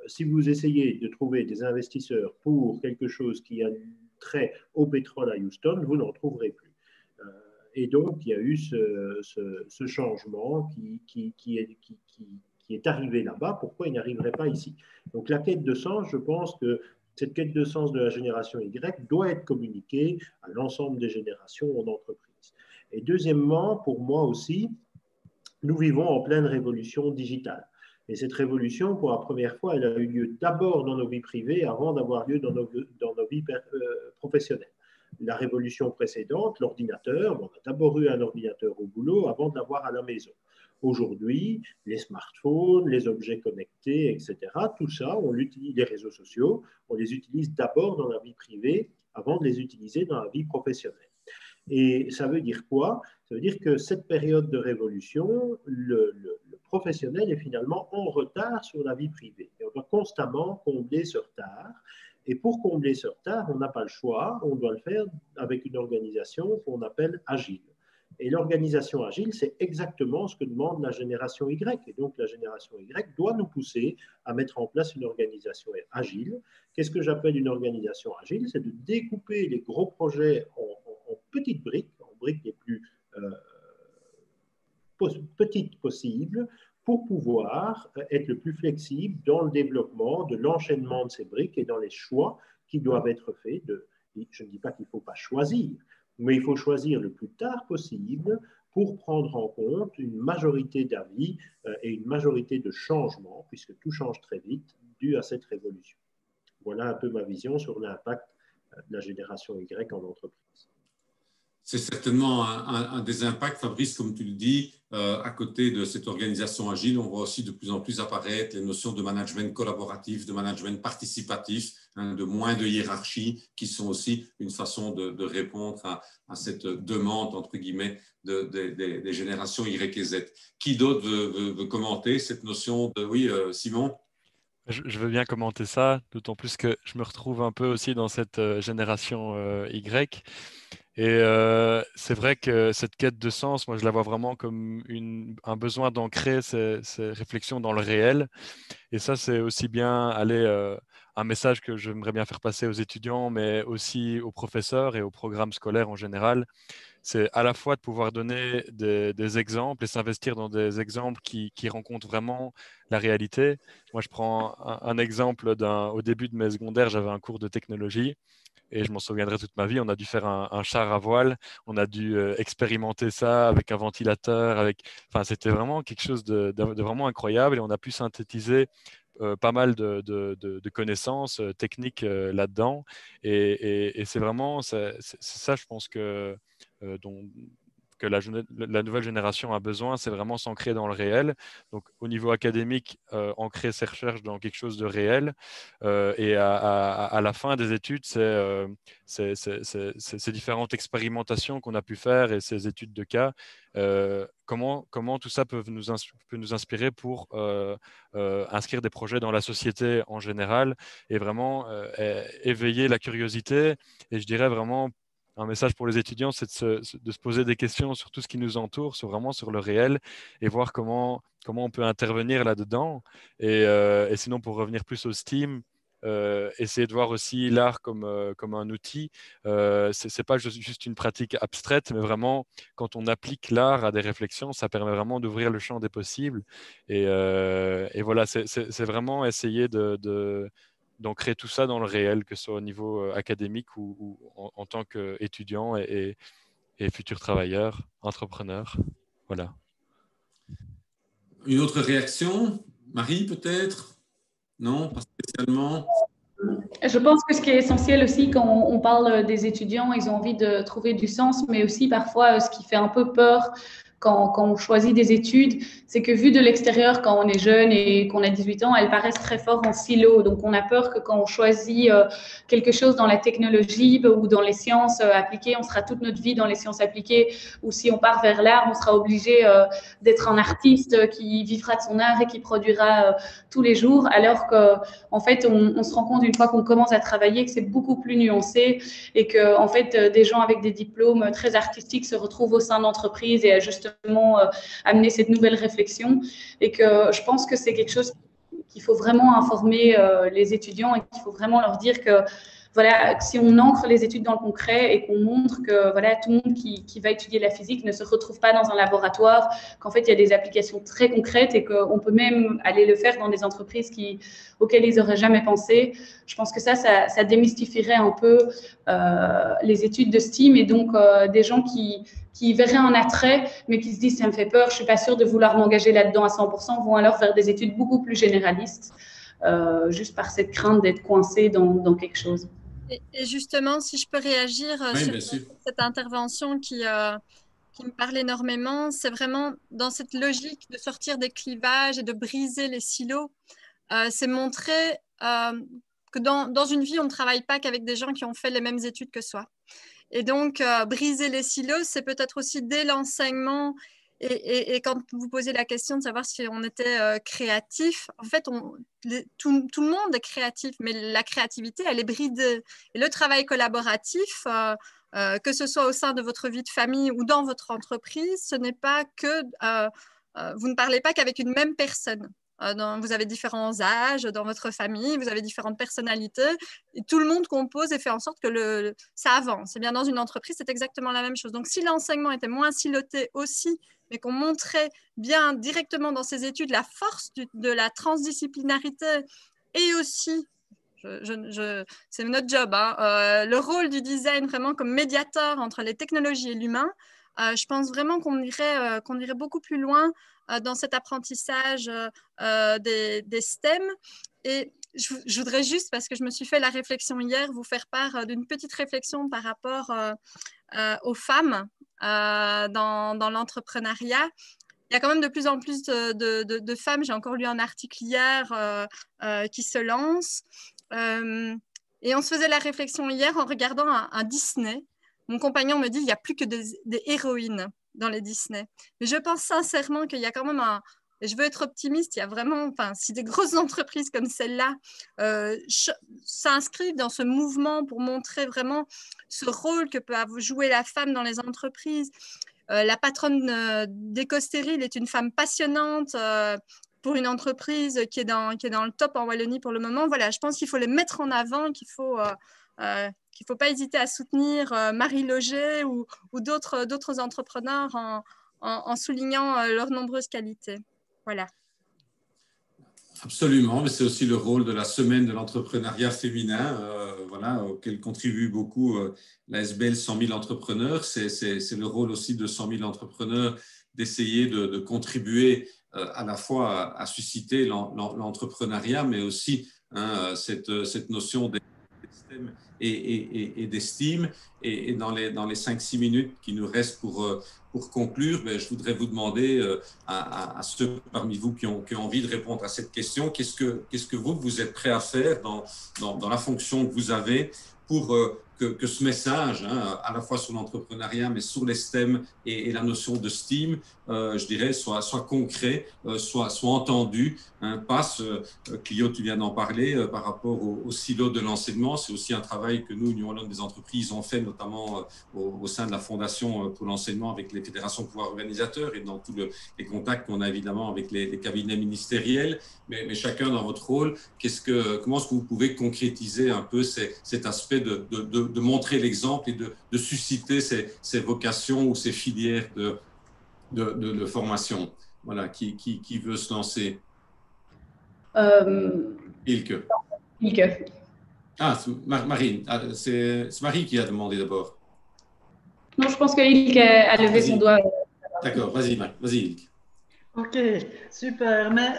Si vous essayez de trouver des investisseurs pour quelque chose qui a trait au pétrole à Houston, vous n'en trouverez plus. Et donc, il y a eu ce changement qui est arrivé là-bas. Pourquoi il n'arriverait pas ici? Donc, la quête de sens, je pense que Cette quête de sens de la génération Y doit être communiquée à l'ensemble des générations en entreprise. Et deuxièmement, pour moi aussi, nous vivons en pleine révolution digitale. Et cette révolution, pour la première fois, elle a eu lieu d'abord dans nos vies privées avant d'avoir lieu dans nos vies professionnelles. La révolution précédente, l'ordinateur, on a d'abord eu un ordinateur au boulot avant de l'avoir à la maison. Aujourd'hui, les smartphones, les objets connectés, etc., tout ça, les réseaux sociaux, on les utilise d'abord dans la vie privée avant de les utiliser dans la vie professionnelle. Et ça veut dire quoi? Ça veut dire que cette période de révolution, le professionnel est finalement en retard sur la vie privée. Et on doit constamment combler ce retard. Et pour combler ce retard, on n'a pas le choix, on doit le faire avec une organisation qu'on appelle agile. Et l'organisation agile, c'est exactement ce que demande la génération Y. Et donc, la génération Y doit nous pousser à mettre en place une organisation agile. Qu'est-ce que j'appelle une organisation agile? C'est de découper les gros projets en petites briques, en briques les plus petites possibles, pour pouvoir être le plus flexible dans le développement de l'enchaînement de ces briques et dans les choix qui doivent être faits. Je ne dis pas qu'il ne faut pas choisir, mais il faut choisir le plus tard possible pour prendre en compte une majorité d'avis et une majorité de changements, puisque tout change très vite, dû à cette révolution. Voilà un peu ma vision sur l'impact de la génération Y en entreprise. C'est certainement un des impacts, Fabrice, comme tu le dis, à côté de cette organisation agile, on voit aussi de plus en plus apparaître les notions de management collaboratif, de management participatif, de moins de hiérarchie, qui sont aussi une façon de répondre à cette demande, entre guillemets, des générations Y et Z. Qui d'autre veut commenter cette notion de… Oui, Simon? Je veux bien commenter ça, d'autant plus que je me retrouve un peu aussi dans cette génération Y. Et c'est vrai que cette quête de sens, moi, je la vois vraiment comme un besoin d'ancrer ces réflexions dans le réel. Et ça, c'est aussi bien un message que j'aimerais bien faire passer aux étudiants, mais aussi aux professeurs et aux programmes scolaires en général. C'est à la fois de pouvoir donner des exemples et s'investir dans des exemples qui rencontrent vraiment la réalité. Moi, je prends un exemple au début de mes secondaires, j'avais un cours de technologie. Et je m'en souviendrai toute ma vie. On a dû faire un char à voile. On a dû expérimenter ça avec un ventilateur. Enfin, c'était vraiment quelque chose de vraiment incroyable. Et on a pu synthétiser pas mal de connaissances techniques là-dedans. Et c'est vraiment c'est ça, je pense que la nouvelle génération a besoin, c'est vraiment s'ancrer dans le réel. Donc, au niveau académique, ancrer ses recherches dans quelque chose de réel. Et à la fin des études, ces différentes expérimentations qu'on a pu faire et ces études de cas, comment tout ça peut nous inspirer pour inscrire des projets dans la société en général et vraiment éveiller la curiosité. Et je dirais vraiment, un message pour les étudiants, c'est de se poser des questions sur tout ce qui nous entoure, vraiment sur le réel, et voir comment on peut intervenir là-dedans. Et sinon, pour revenir plus au STEAM, essayer de voir aussi l'art comme un outil. C'est pas juste une pratique abstraite, mais vraiment, quand on applique l'art à des réflexions, ça permet vraiment d'ouvrir le champ des possibles. Et voilà, c'est vraiment essayer d'ancrer tout ça dans le réel, que ce soit au niveau académique ou en tant qu'étudiant et futur travailleur, entrepreneur. Voilà. Une autre réaction? Marie, peut-être? Non, pas spécialement. Je pense que ce qui est essentiel aussi quand on parle des étudiants, ils ont envie de trouver du sens, mais aussi parfois ce qui fait un peu peur quand on choisit des études, c'est que vu de l'extérieur, quand on est jeune et qu'on a 18 ans, elles paraissent très fortes en silo. Donc, on a peur que quand on choisit quelque chose dans la technologie ou dans les sciences appliquées, on sera toute notre vie dans les sciences appliquées, ou si on part vers l'art, on sera obligé d'être un artiste qui vivra de son art et qui produira tous les jours, alors qu'en fait, on se rend compte une fois qu'on commence à travailler que c'est beaucoup plus nuancé et que en fait, des gens avec des diplômes très artistiques se retrouvent au sein d'entreprises et justement amener cette nouvelle réflexion, et que je pense que c'est quelque chose qu'il faut vraiment informer les étudiants et qu'il faut vraiment leur dire que voilà, si on ancre les études dans le concret et qu'on montre que voilà, tout le monde qui va étudier la physique ne se retrouve pas dans un laboratoire, qu'en fait, il y a des applications très concrètes et qu'on peut même aller le faire dans des entreprises auxquelles ils n'auraient jamais pensé. Je pense que ça démystifierait un peu les études de STEAM et donc des gens qui verraient un attrait, mais qui se disent « ça me fait peur, je ne suis pas sûre de vouloir m'engager là-dedans à 100%, vont alors faire des études beaucoup plus généralistes, juste par cette crainte d'être coincé dans quelque chose. » Et justement, si je peux réagir sur cette intervention qui me parle énormément, c'est vraiment dans cette logique de sortir des clivages et de briser les silos. C'est montrer que dans une vie, on ne travaille pas qu'avec des gens qui ont fait les mêmes études que soi. Et donc, briser les silos, c'est peut-être aussi dès l'enseignement. Et quand vous posez la question de savoir si on était créatif, en fait, tout le monde est créatif, mais la créativité, elle est bridée. Et le travail collaboratif, que ce soit au sein de votre vie de famille ou dans votre entreprise, ce n'est pas que... vous ne parlez pas qu'avec une même personne. Vous avez différents âges dans votre famille, vous avez différentes personnalités, et tout le monde compose et fait en sorte que ça avance. Et bien dans une entreprise, c'est exactement la même chose. Donc si l'enseignement était moins siloté aussi, mais qu'on montrait bien directement dans ces études la force de la transdisciplinarité et aussi, c'est notre job, hein, le rôle du design vraiment comme médiateur entre les technologies et l'humain, je pense vraiment qu'on irait beaucoup plus loin dans cet apprentissage des STEM. Et je voudrais juste, parce que je me suis fait la réflexion hier, vous faire part d'une petite réflexion par rapport aux femmes dans l'entrepreneuriat. Il y a quand même de plus en plus de femmes, j'ai encore lu un article hier, qui se lancent. Et on se faisait la réflexion hier en regardant un Disney. Mon compagnon me dit qu'il n'y a plus que des héroïnes dans les Disney. Mais je pense sincèrement qu'il y a quand même et je veux être optimiste, il y a vraiment, si des grosses entreprises comme celle-là s'inscrivent dans ce mouvement pour montrer vraiment ce rôle que peut jouer la femme dans les entreprises. La patronne d'Éco-Stéril est une femme passionnante pour une entreprise qui est dans le top en Wallonie pour le moment. Voilà, je pense qu'il faut les mettre en avant, qu'il ne faut pas hésiter à soutenir Marie Loger ou d'autres entrepreneurs en soulignant leurs nombreuses qualités. Voilà. Absolument, mais c'est aussi le rôle de la semaine de l'entrepreneuriat féminin, auquel contribue beaucoup l'ASBL 100 000 entrepreneurs. C'est le rôle aussi de 100 000 entrepreneurs d'essayer de contribuer à la fois à susciter l'entrepreneuriat, mais aussi cette notion d'estime et d'estime. Et dans les 5-6 minutes qui nous restent pour conclure, je voudrais vous demander à ceux parmi vous qui ont envie de répondre à cette question, qu'est-ce que vous êtes prêts à faire dans la fonction que vous avez pour que ce message, à la fois sur l'entrepreneuriat, mais sur les STEM et la notion de STEAM, je dirais, soit concret, soit entendu. Passe, Clio, tu viens d'en parler, par rapport au silo de l'enseignement. C'est aussi un travail que nous, Union Wallonne des entreprises, on fait notamment au sein de la Fondation pour l'enseignement avec les fédérations de pouvoirs organisateurs et dans tous les contacts qu'on a évidemment avec les cabinets ministériels. Mais chacun dans votre rôle, comment est-ce que vous pouvez concrétiser un peu cet aspect de montrer l'exemple et de susciter ces vocations ou ces filières de formation. Voilà, qui veut se lancer? Ilke. Ah, Marie. C'est Marie qui a demandé d'abord. Non, je pense que Ilke a levé son doigt. D'accord, vas-y Ilke. Ok, super. Mais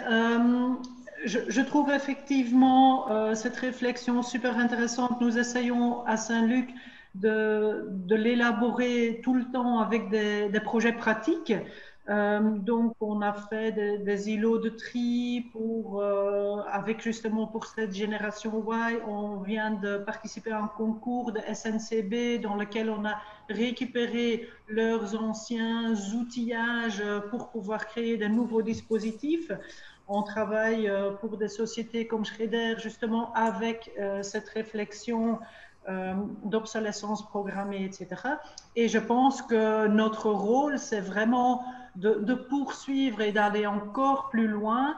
je trouve effectivement cette réflexion super intéressante. Nous essayons à Saint-Luc de l'élaborer tout le temps avec des projets pratiques. Donc, on a fait des îlots de tri avec justement pour cette génération Y. On vient de participer à un concours de SNCB dans lequel on a récupéré leurs anciens outillages pour pouvoir créer de nouveaux dispositifs. On travaille pour des sociétés comme Schreder justement avec cette réflexion d'obsolescence programmée, etc. Et je pense que notre rôle, c'est vraiment de poursuivre et d'aller encore plus loin.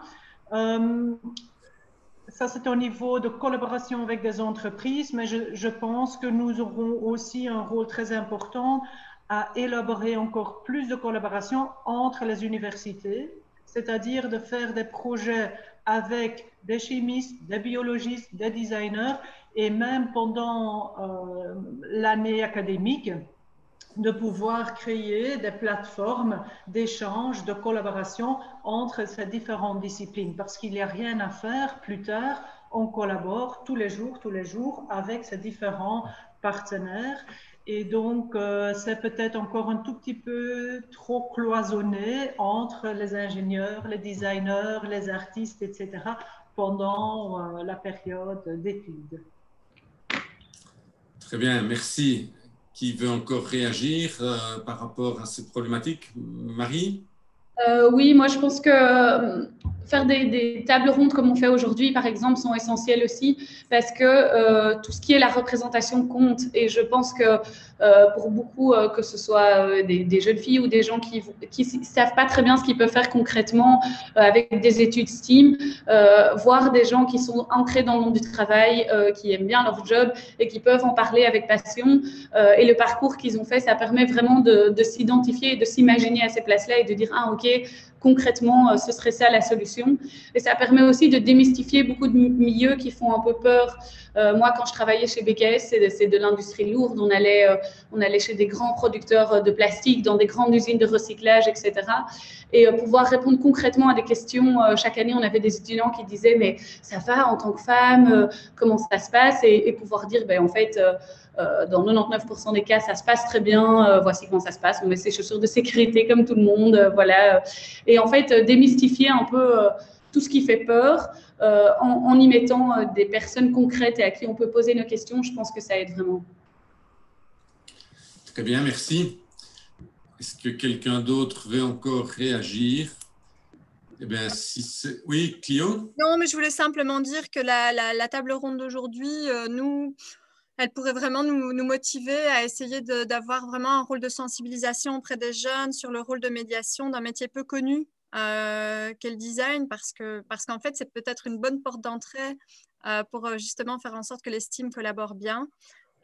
ça c'est au niveau de collaboration avec des entreprises, mais je pense que nous aurons aussi un rôle très important à élaborer encore plus de collaboration entre les universités, c'est-à-dire de faire des projets avec des chimistes, des biologistes, des designers, et même pendant l'année académique, de pouvoir créer des plateformes d'échange, de collaboration entre ces différentes disciplines, parce qu'il n'y a rien à faire plus tard, on collabore tous les jours avec ces différents partenaires. Et donc, c'est peut-être encore un tout petit peu trop cloisonné entre les ingénieurs, les designers, les artistes, etc., pendant la période d'études. Très bien, merci. Qui veut encore réagir par rapport à cette problématique? Marie? Oui, moi je pense que faire des tables rondes comme on fait aujourd'hui, par exemple, sont essentielles aussi parce que tout ce qui est la représentation compte. Et je pense que pour beaucoup, que ce soit des jeunes filles ou des gens qui ne savent pas très bien ce qu'ils peuvent faire concrètement avec des études STEAM, voir des gens qui sont ancrés dans le monde du travail, qui aiment bien leur job et qui peuvent en parler avec passion. Et le parcours qu'ils ont fait, ça permet vraiment de s'identifier et de s'imaginer à ces places-là et de dire « Ah, ok, concrètement, ce serait ça la solution ». Et ça permet aussi de démystifier beaucoup de milieux qui font un peu peur. Moi, quand je travaillais chez BKS, c'est de l'industrie lourde. On allait chez des grands producteurs de plastique, dans des grandes usines de recyclage, etc. Et pouvoir répondre concrètement à des questions. Chaque année, on avait des étudiants qui disaient « Mais ça va en tant que femme, comment ça se passe ?» et pouvoir dire « En fait, dans 99% des cas, ça se passe très bien. Voici comment ça se passe. On met ses chaussures de sécurité comme tout le monde. Voilà. » Et en fait, démystifier un peu tout ce qui fait peur en y mettant des personnes concrètes et à qui on peut poser nos questions, je pense que ça aide vraiment. Très bien, merci. Est-ce que quelqu'un d'autre veut encore réagir? Eh bien, si c'est... Oui, Clio? Non, mais je voulais simplement dire que la table ronde d'aujourd'hui, elle pourrait vraiment nous motiver à essayer d'avoir vraiment un rôle de sensibilisation auprès des jeunes sur le rôle de médiation d'un métier peu connu qu'est le design, parce qu'en fait, c'est peut-être une bonne porte d'entrée pour justement faire en sorte que les STEAM collaborent bien.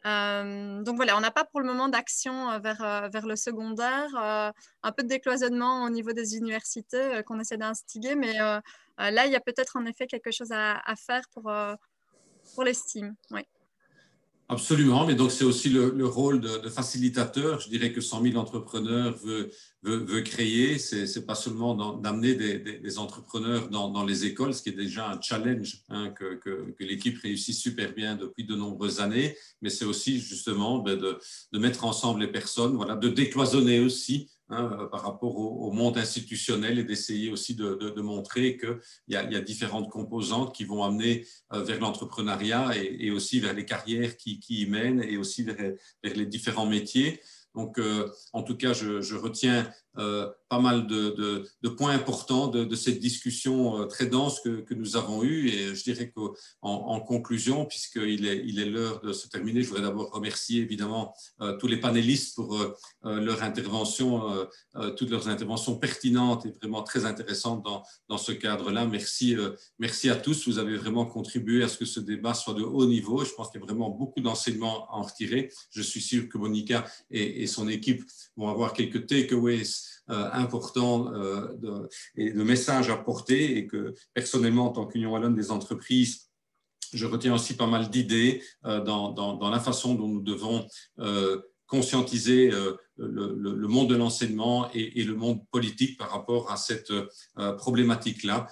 Donc voilà, on n'a pas pour le moment d'action vers le secondaire, un peu de décloisonnement au niveau des universités qu'on essaie d'instiguer, mais là, il y a peut-être en effet quelque chose à faire pour les STEAM. Oui. Absolument, mais donc c'est aussi le rôle de facilitateur. Je dirais que 100 000 entrepreneurs veut créer, c'est pas seulement d'amener des entrepreneurs dans les écoles, ce qui est déjà un challenge que l'équipe réussit super bien depuis de nombreuses années, mais c'est aussi justement de mettre ensemble les personnes, voilà, de décloisonner aussi par rapport au monde institutionnel et d'essayer aussi de montrer qu'il y a différentes composantes qui vont amener vers l'entrepreneuriat et aussi vers les carrières qui y mènent et aussi vers les différents métiers. Donc, en tout cas, je retiens pas mal de points importants de cette discussion très dense que nous avons eue. Et je dirais qu'en conclusion, puisqu'il est l'heure de se terminer, je voudrais d'abord remercier évidemment tous les panélistes pour leur intervention, toutes leurs interventions pertinentes et vraiment très intéressantes dans ce cadre-là. Merci à tous. Vous avez vraiment contribué à ce que ce débat soit de haut niveau. Je pense qu'il y a vraiment beaucoup d'enseignements à en retirer. Je suis sûr que Monica et son équipe vont avoir quelques takeaways importants et de messages à porter, et que personnellement, en tant qu'Union wallonne des entreprises, je retiens aussi pas mal d'idées dans la façon dont nous devons conscientiser le monde de l'enseignement et le monde politique par rapport à cette problématique-là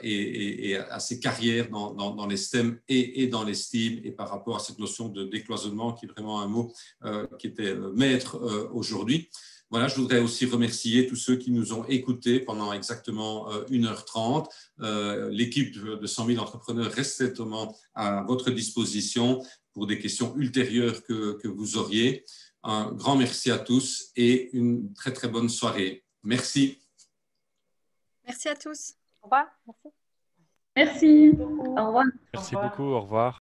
et à ces carrières dans les STEM et dans les STEAM, et par rapport à cette notion de décloisonnement qui est vraiment un mot qui était maître aujourd'hui. Voilà, je voudrais aussi remercier tous ceux qui nous ont écoutés pendant exactement 1h30. L'équipe de 100 000 entrepreneurs reste certainement à votre disposition pour des questions ultérieures que vous auriez. Un grand merci à tous et une très très bonne soirée. Merci. Merci à tous. Au revoir. Merci. Merci. Au revoir. Merci beaucoup. Au revoir.